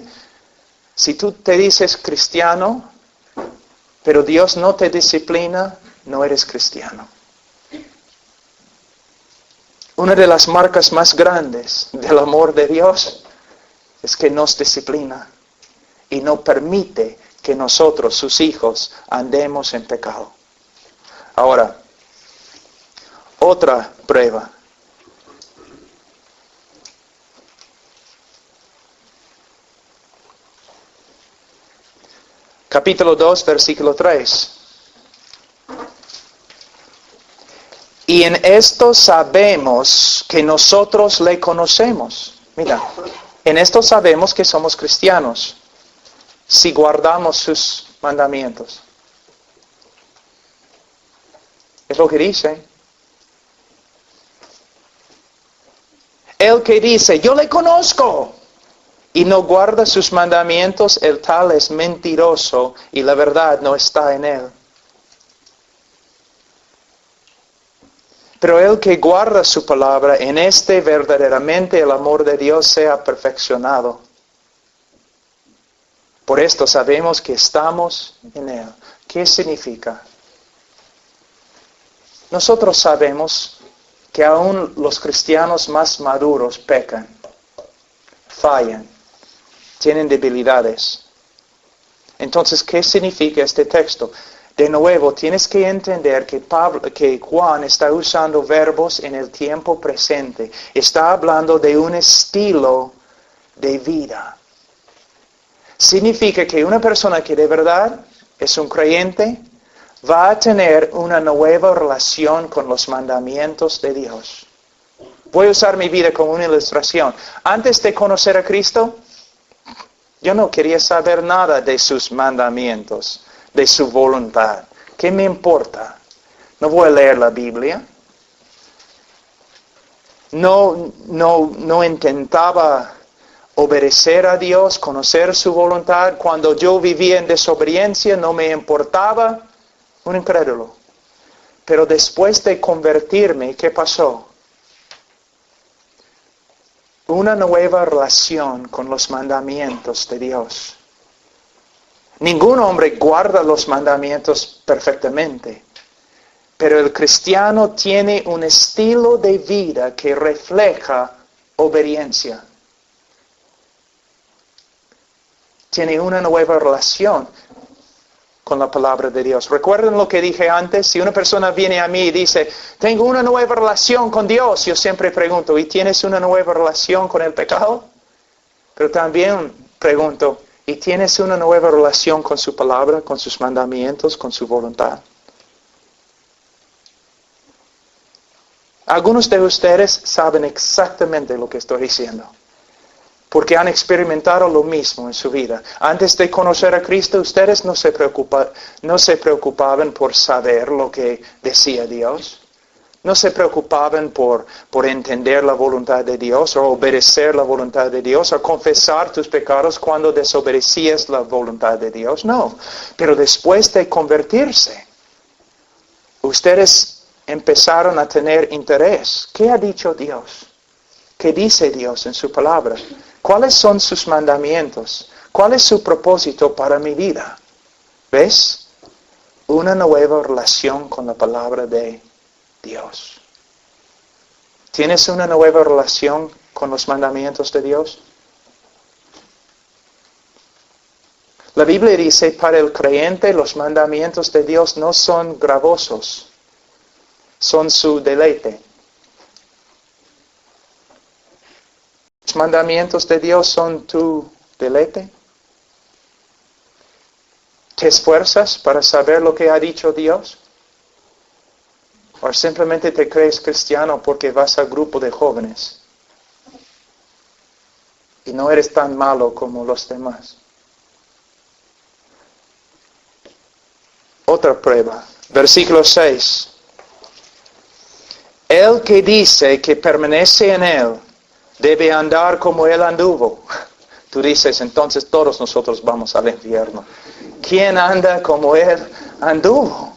si tú te dices cristiano, pero Dios no te disciplina, no eres cristiano. Una de las marcas más grandes del amor de Dios es que nos disciplina y no permite que nosotros, sus hijos, andemos en pecado. Ahora, otra prueba. Capítulo 2, versículo 3. Y en esto sabemos que nosotros le conocemos. Mira, en esto sabemos que somos cristianos, si guardamos sus mandamientos. Es lo que dice. El que dice, yo le conozco, y no guarda sus mandamientos, el tal es mentiroso, y la verdad no está en él. Pero el que guarda su palabra, en este verdaderamente el amor de Dios sea perfeccionado. Por esto sabemos que estamos en Él. ¿Qué significa? Nosotros sabemos que aún los cristianos más maduros pecan, fallan, tienen debilidades. Entonces, ¿qué significa este texto? De nuevo, tienes que entender que Juan está usando verbos en el tiempo presente. Está hablando de un estilo de vida. Significa que una persona que de verdad es un creyente va a tener una nueva relación con los mandamientos de Dios. Voy a usar mi vida como una ilustración. Antes de conocer a Cristo, yo no quería saber nada de sus mandamientos, de su voluntad. ¿Qué me importa? No voy a leer la Biblia. no intentaba obedecer a Dios, conocer su voluntad. Cuando yo vivía en desobediencia no me importaba. Un incrédulo. Pero después de convertirme, ¿qué pasó? Una nueva relación con los mandamientos de Dios. Ningún hombre guarda los mandamientos perfectamente, pero el cristiano tiene un estilo de vida que refleja obediencia. Tiene una nueva relación con la palabra de Dios. ¿Recuerdan lo que dije antes? Si una persona viene a mí y dice, tengo una nueva relación con Dios, yo siempre pregunto, ¿y tienes una nueva relación con el pecado? Pero también pregunto, ¿y tienes una nueva relación con su palabra, con sus mandamientos, con su voluntad? Algunos de ustedes saben exactamente lo que estoy diciendo, porque han experimentado lo mismo en su vida. Antes de conocer a Cristo, ustedes no se preocupaban por saber lo que decía Dios. No se preocupaban por entender la voluntad de Dios o obedecer la voluntad de Dios o confesar tus pecados cuando desobedecías la voluntad de Dios. No, pero después de convertirse, ustedes empezaron a tener interés. ¿Qué ha dicho Dios? ¿Qué dice Dios en su palabra? ¿Cuáles son sus mandamientos? ¿Cuál es su propósito para mi vida? ¿Ves? Una nueva relación con la palabra de Dios. ¿Tienes una nueva relación con los mandamientos de Dios? La Biblia dice, para el creyente los mandamientos de Dios no son gravosos, son su deleite. ¿Los mandamientos de Dios son tu deleite? ¿Te esfuerzas para saber lo que ha dicho Dios? ¿O simplemente te crees cristiano porque vas al grupo de jóvenes? Y no eres tan malo como los demás. Otra prueba. Versículo 6. El que dice que permanece en Él, debe andar como Él anduvo. Tú dices, entonces todos nosotros vamos al infierno. ¿Quién anda como Él anduvo?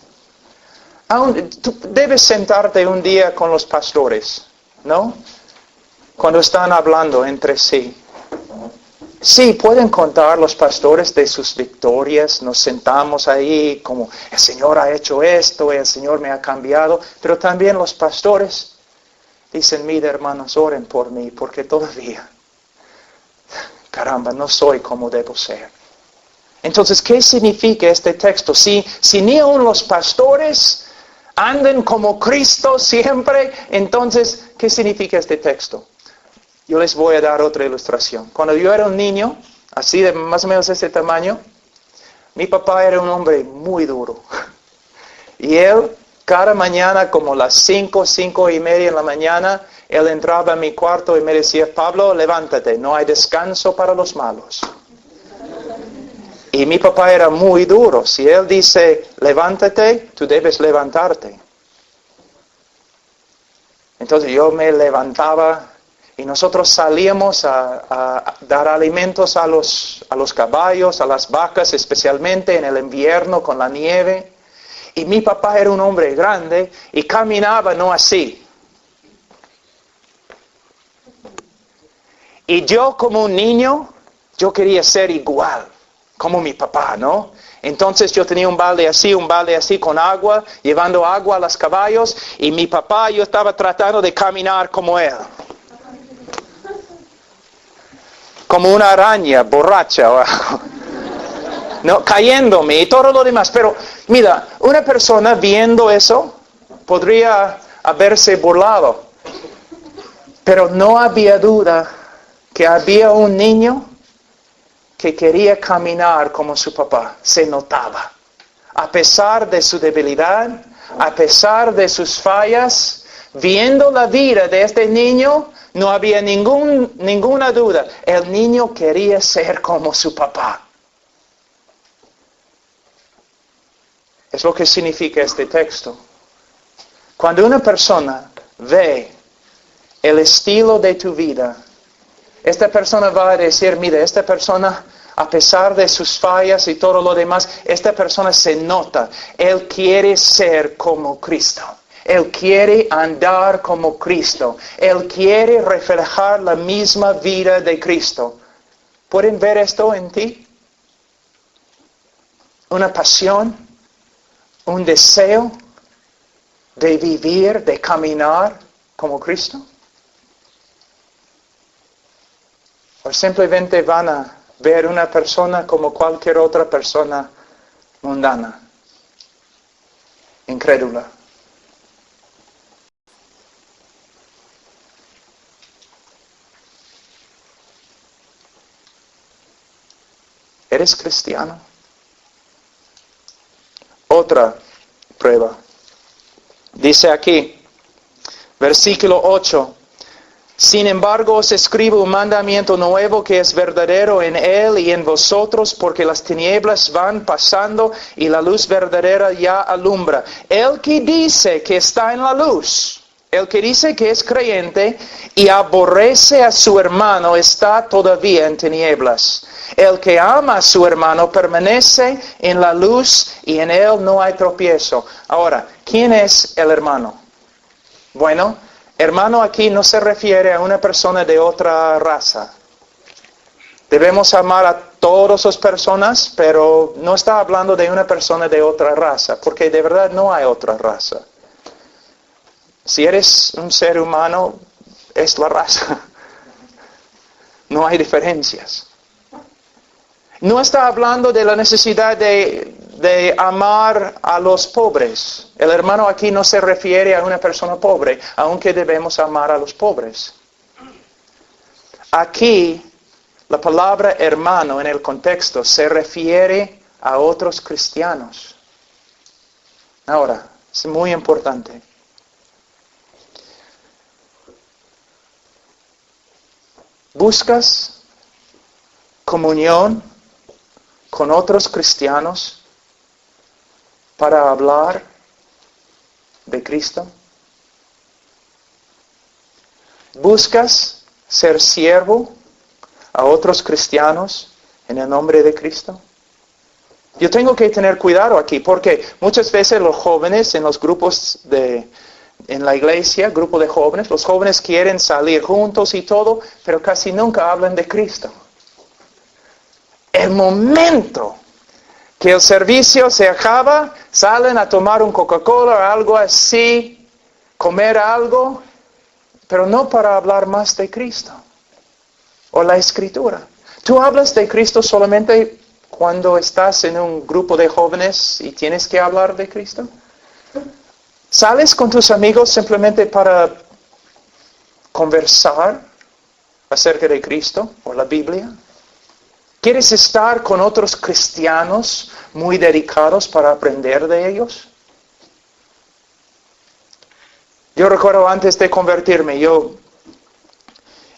Tú debes sentarte un día con los pastores, ¿no? Cuando están hablando entre sí. Sí, pueden contar los pastores de sus victorias. Nos sentamos ahí como el Señor ha hecho esto, el Señor me ha cambiado. Pero también los pastores dicen, mira hermanos, oren por mí, porque todavía, caramba, no soy como debo ser. Entonces, ¿qué significa este texto? Si ni aun los pastores andan como Cristo siempre, entonces, ¿qué significa este texto? Yo les voy a dar otra ilustración. Cuando yo era un niño, así de más o menos ese tamaño, mi papá era un hombre muy duro. Y él, cada mañana, como las 5:30 en la mañana, él entraba a mi cuarto y me decía, Pablo, levántate, no hay descanso para los malos. Y mi papá era muy duro. Si él dice, levántate, tú debes levantarte. Entonces yo me levantaba y nosotros salíamos a dar alimentos a los caballos, a las vacas, especialmente en el invierno con la nieve. Y mi papá era un hombre grande y caminaba no así. Y yo como un niño, yo quería ser igual, como mi papá, ¿no? Entonces yo tenía un balde así con agua, llevando agua a los caballos, y mi papá, yo estaba tratando de caminar como él. Como una araña borracha o algo. No, cayéndome y todo lo demás. Pero mira, una persona viendo eso podría haberse burlado. Pero no había duda que había un niño que quería caminar como su papá. Se notaba. A pesar de su debilidad, a pesar de sus fallas, viendo la vida de este niño, no había ninguna duda. El niño quería ser como su papá. Es lo que significa este texto. Cuando una persona ve el estilo de tu vida. Esta persona va a decir, mira, esta persona, a pesar de sus fallas y todo lo demás, esta persona se nota. Él quiere ser como Cristo. Él quiere andar como Cristo. Él quiere reflejar la misma vida de Cristo. ¿Pueden ver esto en ti? Una pasión, un deseo de vivir, de caminar como Cristo. O simplemente van a ver una persona como cualquier otra persona mundana, incrédula. ¿Eres cristiano? Otra prueba. Dice aquí, versículo 8. Sin embargo, os escribo un mandamiento nuevo que es verdadero en él y en vosotros, porque las tinieblas van pasando y la luz verdadera ya alumbra. El que dice que está en la luz, el que dice que es creyente y aborrece a su hermano, está todavía en tinieblas. El que ama a su hermano permanece en la luz y en él no hay tropiezo. Ahora, ¿quién es el hermano? Bueno, hermano aquí no se refiere a una persona de otra raza. Debemos amar a todas las personas, pero no está hablando de una persona de otra raza, porque de verdad no hay otra raza. Si eres un ser humano, es la raza. No hay diferencias. No está hablando de la necesidad de amar a los pobres. El hermano aquí no se refiere a una persona pobre, aunque debemos amar a los pobres. Aquí, la palabra hermano en el contexto se refiere a otros cristianos. Ahora, es muy importante. ¿Buscas comunión con otros cristianos para hablar de Cristo? ¿Buscas ser siervo a otros cristianos en el nombre de Cristo? Yo tengo que tener cuidado aquí porque muchas veces los jóvenes en los grupos en la iglesia, grupo de jóvenes, los jóvenes quieren salir juntos y todo, pero casi nunca hablan de Cristo. El momento que el servicio se acaba, salen a tomar un Coca-Cola o algo así, comer algo, pero no para hablar más de Cristo o la Escritura. ¿Tú hablas de Cristo solamente cuando estás en un grupo de jóvenes y tienes que hablar de Cristo? ¿Sales con tus amigos simplemente para conversar acerca de Cristo o la Biblia? ¿Quieres estar con otros cristianos muy dedicados para aprender de ellos? Yo recuerdo antes de convertirme, yo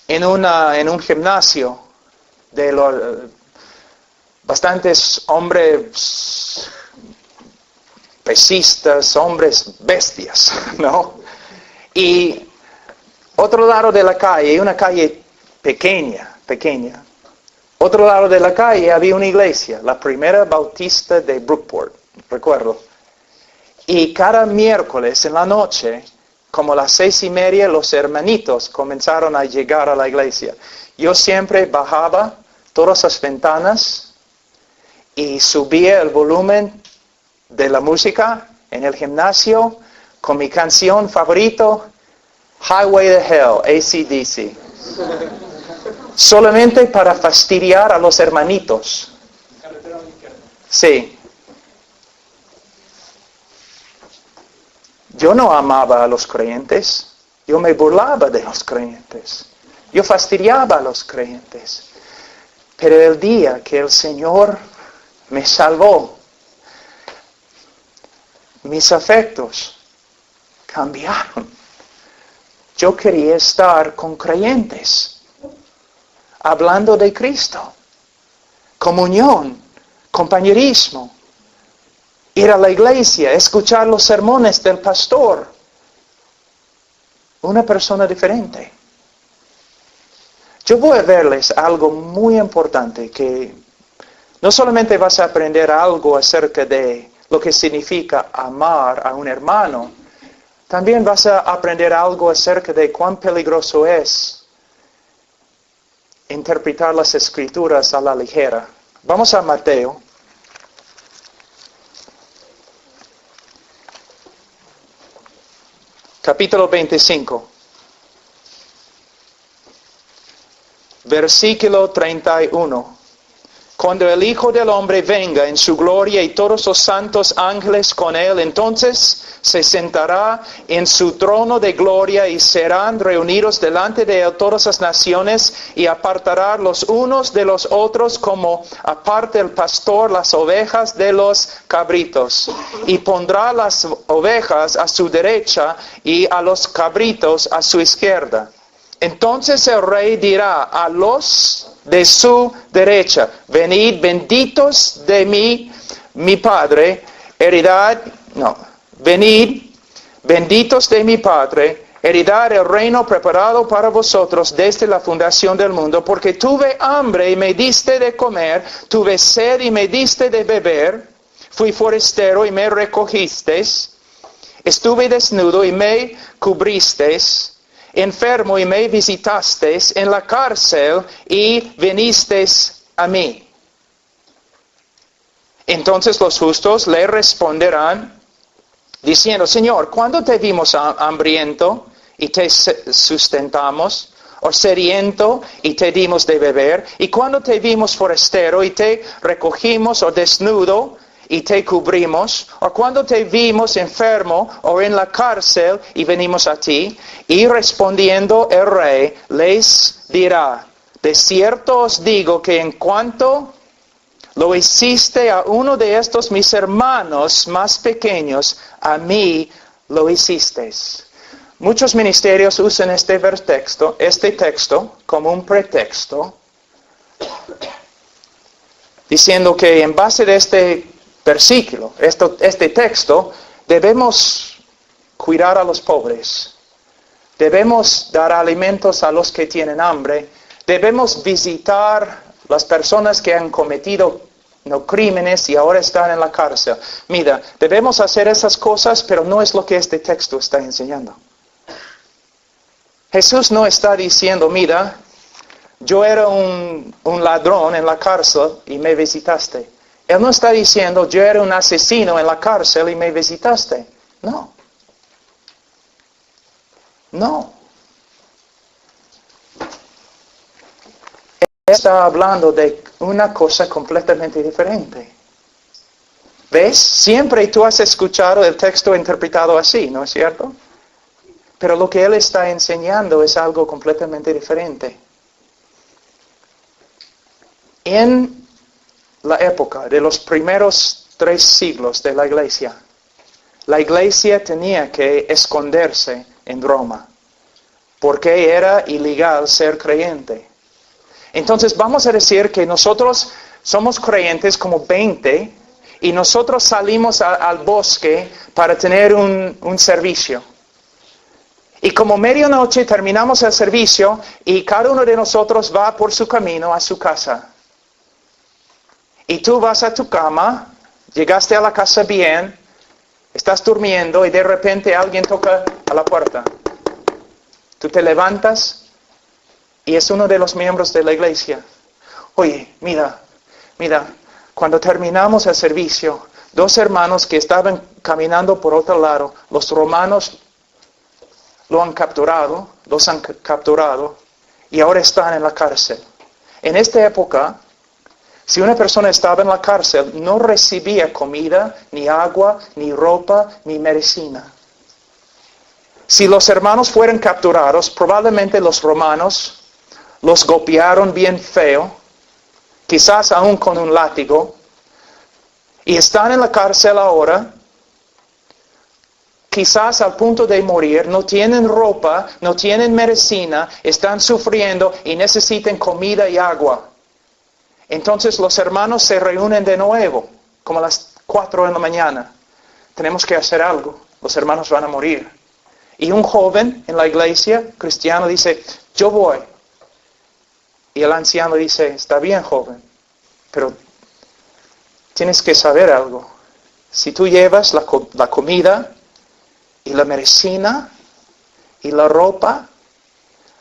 en un gimnasio de bastantes hombres pesistas, hombres bestias, ¿no? Y otro lado de la calle, una calle pequeña. Otro lado de la calle había una iglesia, la primera bautista de Brookport, recuerdo. Y cada miércoles en la noche, como a las 6:30, los hermanitos comenzaron a llegar a la iglesia. Yo siempre bajaba todas las ventanas y subía el volumen de la música en el gimnasio con mi canción favorito, Highway to Hell, AC/DC. Solamente para fastidiar a los hermanitos. Sí. Yo no amaba a los creyentes. Yo me burlaba de los creyentes. Yo fastidiaba a los creyentes. Pero el día que el Señor me salvó, mis afectos cambiaron. Yo quería estar con creyentes, hablando de Cristo, comunión, compañerismo, ir a la iglesia, escuchar los sermones del pastor, una persona diferente. Yo voy a verles algo muy importante, que no solamente vas a aprender algo acerca de lo que significa amar a un hermano, también vas a aprender algo acerca de cuán peligroso es interpretar las Escrituras a la ligera. Vamos a Mateo. Capítulo 25. Versículo 31. Cuando el Hijo del Hombre venga en su gloria y todos los santos ángeles con él, entonces se sentará en su trono de gloria y serán reunidos delante de él todas las naciones y apartará los unos de los otros como aparta el pastor las ovejas de los cabritos. Y pondrá las ovejas a su derecha y a los cabritos a su izquierda. Entonces el rey dirá a los de su derecha: venid benditos de mi Padre, venid benditos de mi Padre, heredad el reino preparado para vosotros desde la fundación del mundo, porque tuve hambre y me diste de comer, tuve sed y me diste de beber, fui forastero y me recogisteis, estuve desnudo y me cubristeis, enfermo y me visitasteis, en la cárcel y vinisteis a mí. Entonces los justos le responderán diciendo: Señor, ¿cuándo te vimos hambriento y te sustentamos? ¿O sediento y te dimos de beber? ¿Y cuándo te vimos forastero y te recogimos? ¿O desnudo y te cubrimos? ¿O cuando te vimos enfermo o en la cárcel y venimos a ti? Y respondiendo el rey les dirá: de cierto os digo que en cuanto lo hiciste a uno de estos mis hermanos más pequeños, a mí lo hicisteis. Muchos ministerios usan este texto como un pretexto, diciendo que en base de este versículo, este texto, debemos cuidar a los pobres, debemos dar alimentos a los que tienen hambre, debemos visitar las personas que han cometido crímenes y ahora están en la cárcel. Mira, debemos hacer esas cosas, pero no es lo que este texto está enseñando. Jesús no está diciendo: mira, yo era un ladrón en la cárcel y me visitaste. Él no está diciendo: yo era un asesino en la cárcel y me visitaste. No. No. Él está hablando de una cosa completamente diferente. ¿Ves? Siempre tú has escuchado el texto interpretado así, ¿no es cierto? Pero lo que él está enseñando es algo completamente diferente. En la época de los primeros 3 siglos de la iglesia tenía que esconderse en Roma, porque era ilegal ser creyente. Entonces vamos a decir que nosotros somos creyentes como 20 y nosotros salimos al bosque para tener un servicio. Y como medianoche terminamos el servicio y cada uno de nosotros va por su camino a su casa. Y tú vas a tu cama, llegaste a la casa bien, estás durmiendo y de repente alguien toca a la puerta. Tú te levantas y es uno de los miembros de la iglesia. Oye, mira, cuando terminamos el servicio, 2 hermanos que estaban caminando por otro lado, los romanos los han capturado y ahora están en la cárcel. En esta época, si una persona estaba en la cárcel, no recibía comida, ni agua, ni ropa, ni medicina. Si los hermanos fueron capturados, probablemente los romanos los golpearon bien feo, quizás aún con un látigo, y están en la cárcel ahora, quizás al punto de morir, no tienen ropa, no tienen medicina, están sufriendo y necesitan comida y agua. Entonces los hermanos se reúnen de nuevo, como a las 4 de la mañana. Tenemos que hacer algo, los hermanos van a morir. Y un joven en la iglesia cristiano dice, yo voy. Y el anciano dice, está bien, joven, pero tienes que saber algo. Si tú llevas la comida y la medicina y la ropa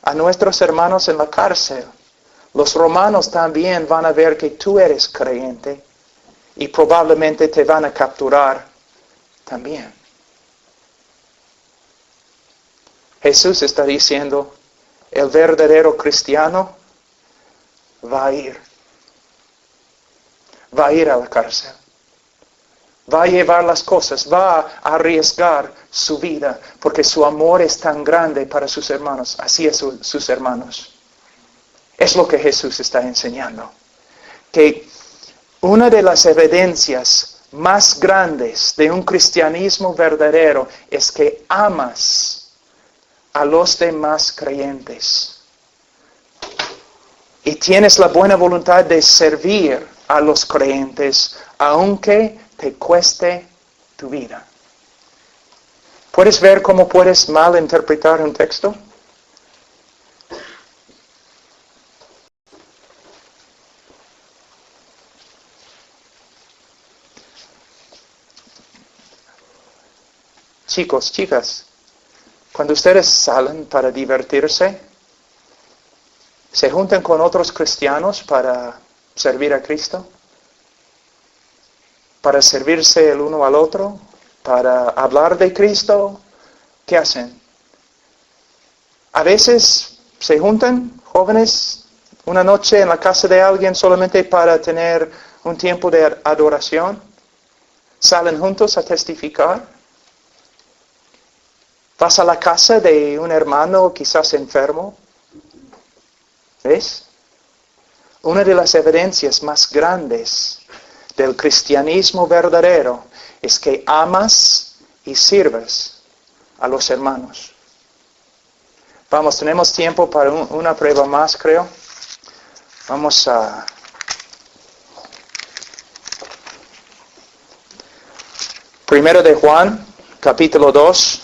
a nuestros hermanos en la cárcel, los romanos también van a ver que tú eres creyente y probablemente te van a capturar también. Jesús está diciendo, el verdadero cristiano va a ir a la cárcel, va a llevar las cosas, va a arriesgar su vida, porque su amor es tan grande para sus hermanos, así es sus hermanos. Es lo que Jesús está enseñando. Que una de las evidencias más grandes de un cristianismo verdadero es que amas a los demás creyentes. Y tienes la buena voluntad de servir a los creyentes, aunque te cueste tu vida. ¿Puedes ver cómo puedes malinterpretar un texto? Chicos, chicas, cuando ustedes salen para divertirse, ¿se juntan con otros cristianos para servir a Cristo? ¿Para servirse el uno al otro? ¿Para hablar de Cristo? ¿Qué hacen? A veces se juntan jóvenes una noche en la casa de alguien solamente para tener un tiempo de adoración. Salen juntos a testificar. Vas a la casa de un hermano quizás enfermo. ¿Ves? Una de las evidencias más grandes del cristianismo verdadero es que amas y sirves a los hermanos. Vamos, tenemos tiempo para una prueba más, creo. Vamos a... Primero de Juan, capítulo 2.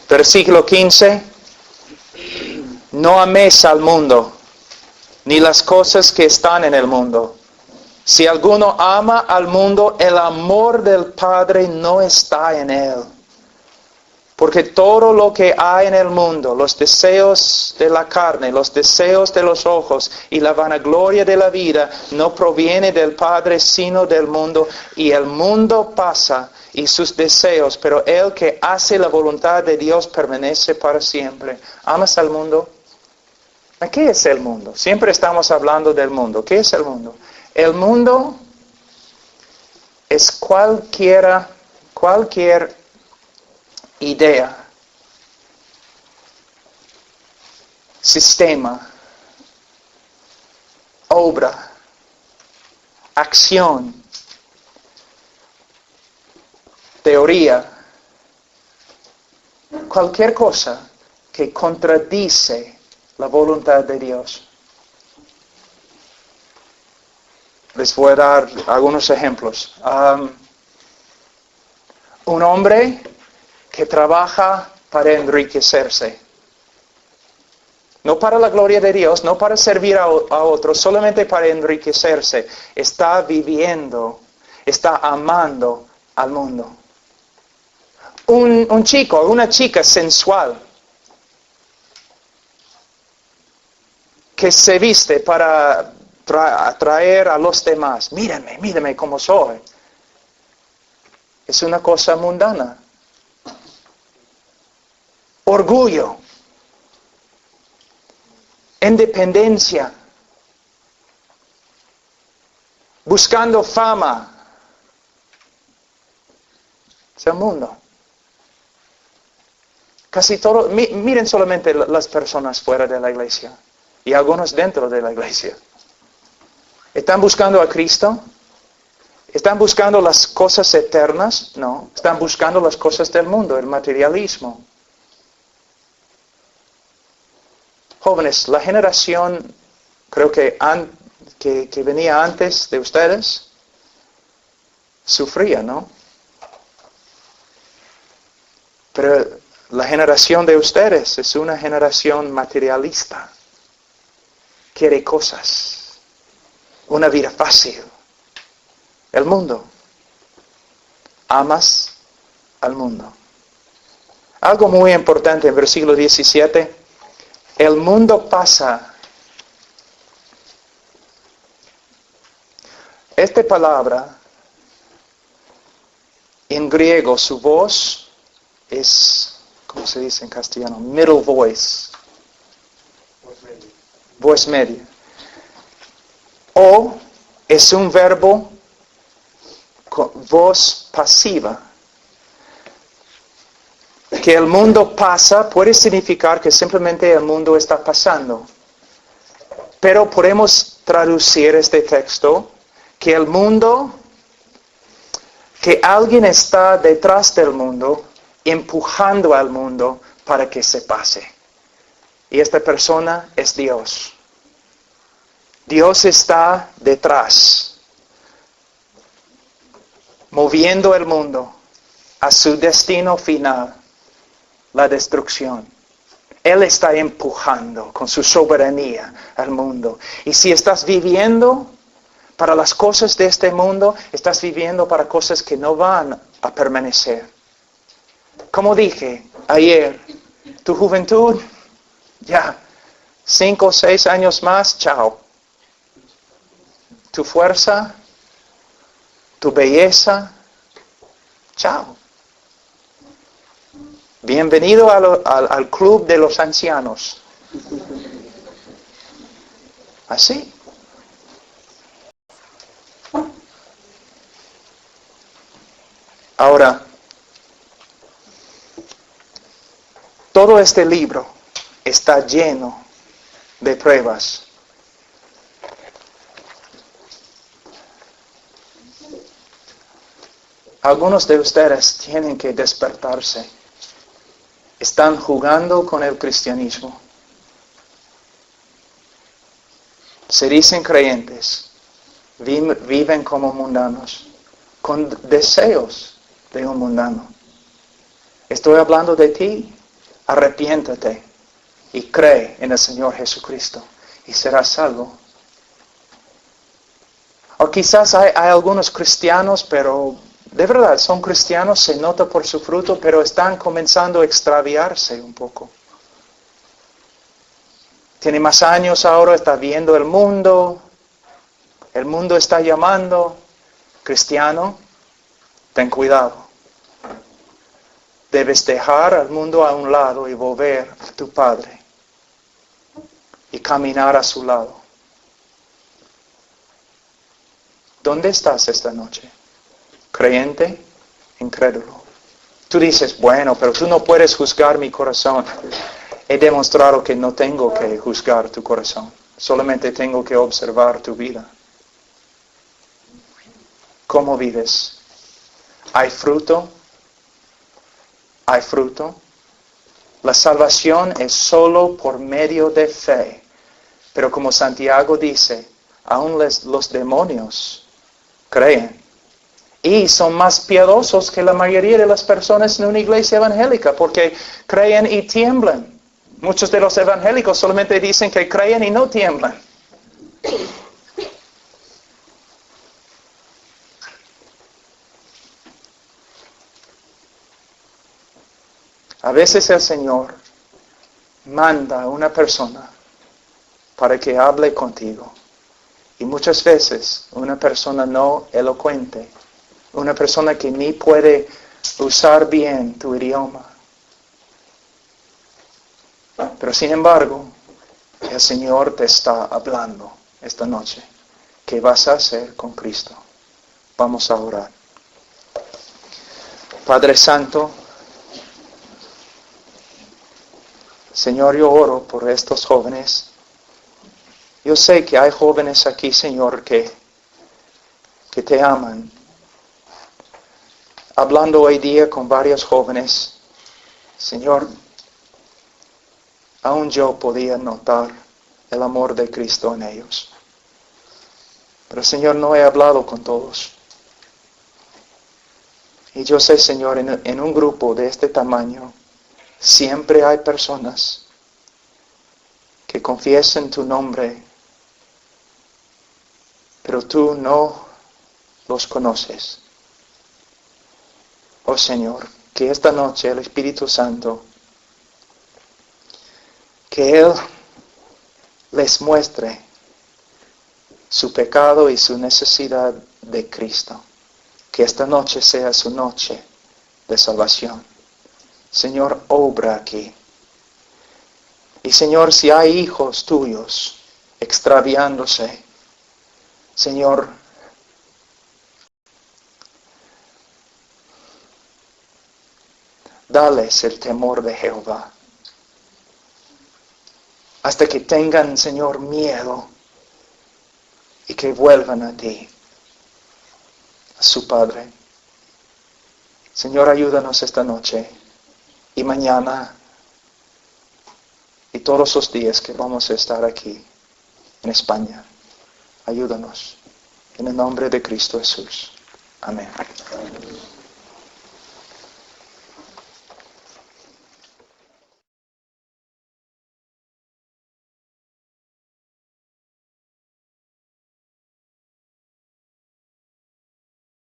Versículo 15. No améis al mundo, ni las cosas que están en el mundo. Si alguno ama al mundo, el amor del Padre no está en él. Porque todo lo que hay en el mundo, los deseos de la carne, los deseos de los ojos y la vanagloria de la vida, no proviene del Padre, sino del mundo. Y el mundo pasa y sus deseos, pero el que hace la voluntad de Dios permanece para siempre. ¿Amas al mundo? ¿Qué es el mundo? Siempre estamos hablando del mundo. ¿Qué es el mundo? El mundo es cualquier idea, sistema, obra, acción, teoría, cualquier cosa que contradice la voluntad de Dios. Les voy a dar algunos ejemplos. Un hombre que trabaja para enriquecerse. No para la gloria de Dios, no para servir a otros, solamente para enriquecerse. Está viviendo, está amando al mundo. Un chico, una chica sensual, que se viste para atraer a los demás. Mírenme cómo soy. Es una cosa mundana. Orgullo. Independencia. Buscando fama. Es el mundo. Casi todo, miren solamente las personas fuera de la iglesia. Y algunos dentro de la iglesia. ¿Están buscando a Cristo? ¿Están buscando las cosas eternas? No. Están buscando las cosas del mundo, el materialismo. Jóvenes, la generación, creo que venía antes de ustedes, sufría, ¿no? Pero la generación de ustedes es una generación materialista. Quiere cosas, una vida fácil. El mundo. Amas al mundo. Algo muy importante en versículo 17. El mundo pasa. Esta palabra, en griego, su voz es, ¿cómo se dice en castellano? Middle voice. Voz media. O es un verbo con voz pasiva. Que el mundo pasa puede significar que simplemente el mundo está pasando. Pero podemos traducir este texto que el mundo, que alguien está detrás del mundo, empujando al mundo para que se pase. Y esta persona es Dios. Dios está detrás, moviendo el mundo a su destino final, la destrucción. Él está empujando con su soberanía al mundo. Y si estás viviendo para las cosas de este mundo, estás viviendo para cosas que no van a permanecer. Como dije ayer, tu juventud, ya, 5 o 6 años más, chao. Tu fuerza, tu belleza, chao. Bienvenido al club de los ancianos. Así. Ahora, todo este libro está lleno de pruebas. Algunos de ustedes tienen que despertarse. Están jugando con el cristianismo. Se dicen creyentes. Viven como mundanos. Con deseos de un mundano. Estoy hablando de ti. Arrepiéntate. Y cree en el Señor Jesucristo. Y serás salvo. O quizás hay algunos cristianos, pero de verdad son cristianos, se nota por su fruto, pero están comenzando a extraviarse un poco. Tiene más años ahora, está viendo el mundo está llamando. Cristiano, ten cuidado. Debes dejar al mundo a un lado y volver a tu Padre y caminar a su lado. ¿Dónde estás esta noche? ¿Creyente? Incrédulo. Tú dices, bueno, pero tú no puedes juzgar mi corazón. He demostrado que no tengo que juzgar tu corazón. Solamente tengo que observar tu vida. ¿Cómo vives? ¿Hay fruto? ¿Hay fruto? La salvación es solo por medio de fe. Pero como Santiago dice, aún los demonios creen. Y son más piadosos que la mayoría de las personas en una iglesia evangélica, porque creen y tiemblan. Muchos de los evangélicos solamente dicen que creen y no tiemblan. A veces el Señor manda a una persona para que hable contigo. Y muchas veces una persona no elocuente, una persona que ni puede usar bien tu idioma. Pero sin embargo, el Señor te está hablando esta noche. ¿Qué vas a hacer con Cristo? Vamos a orar. Padre Santo, Señor, yo oro por estos jóvenes. Yo sé que hay jóvenes aquí, Señor, que te aman. Hablando hoy día con varios jóvenes, Señor, aún yo podía notar el amor de Cristo en ellos. Pero Señor, no he hablado con todos. Y yo sé, Señor, en un grupo de este tamaño, siempre hay personas que confiesan tu nombre, pero tú no los conoces. Oh Señor, que esta noche el Espíritu Santo, que Él les muestre su pecado y su necesidad de Cristo. Que esta noche sea su noche de salvación. Señor, obra aquí. Y Señor, si hay hijos tuyos extraviándose, Señor, dales el temor de Jehová. Hasta que tengan, Señor, miedo y que vuelvan a ti, a su Padre. Señor, ayúdanos esta noche y mañana y todos los días que vamos a estar aquí en España. Ayúdanos. En el nombre de Cristo Jesús. Amén.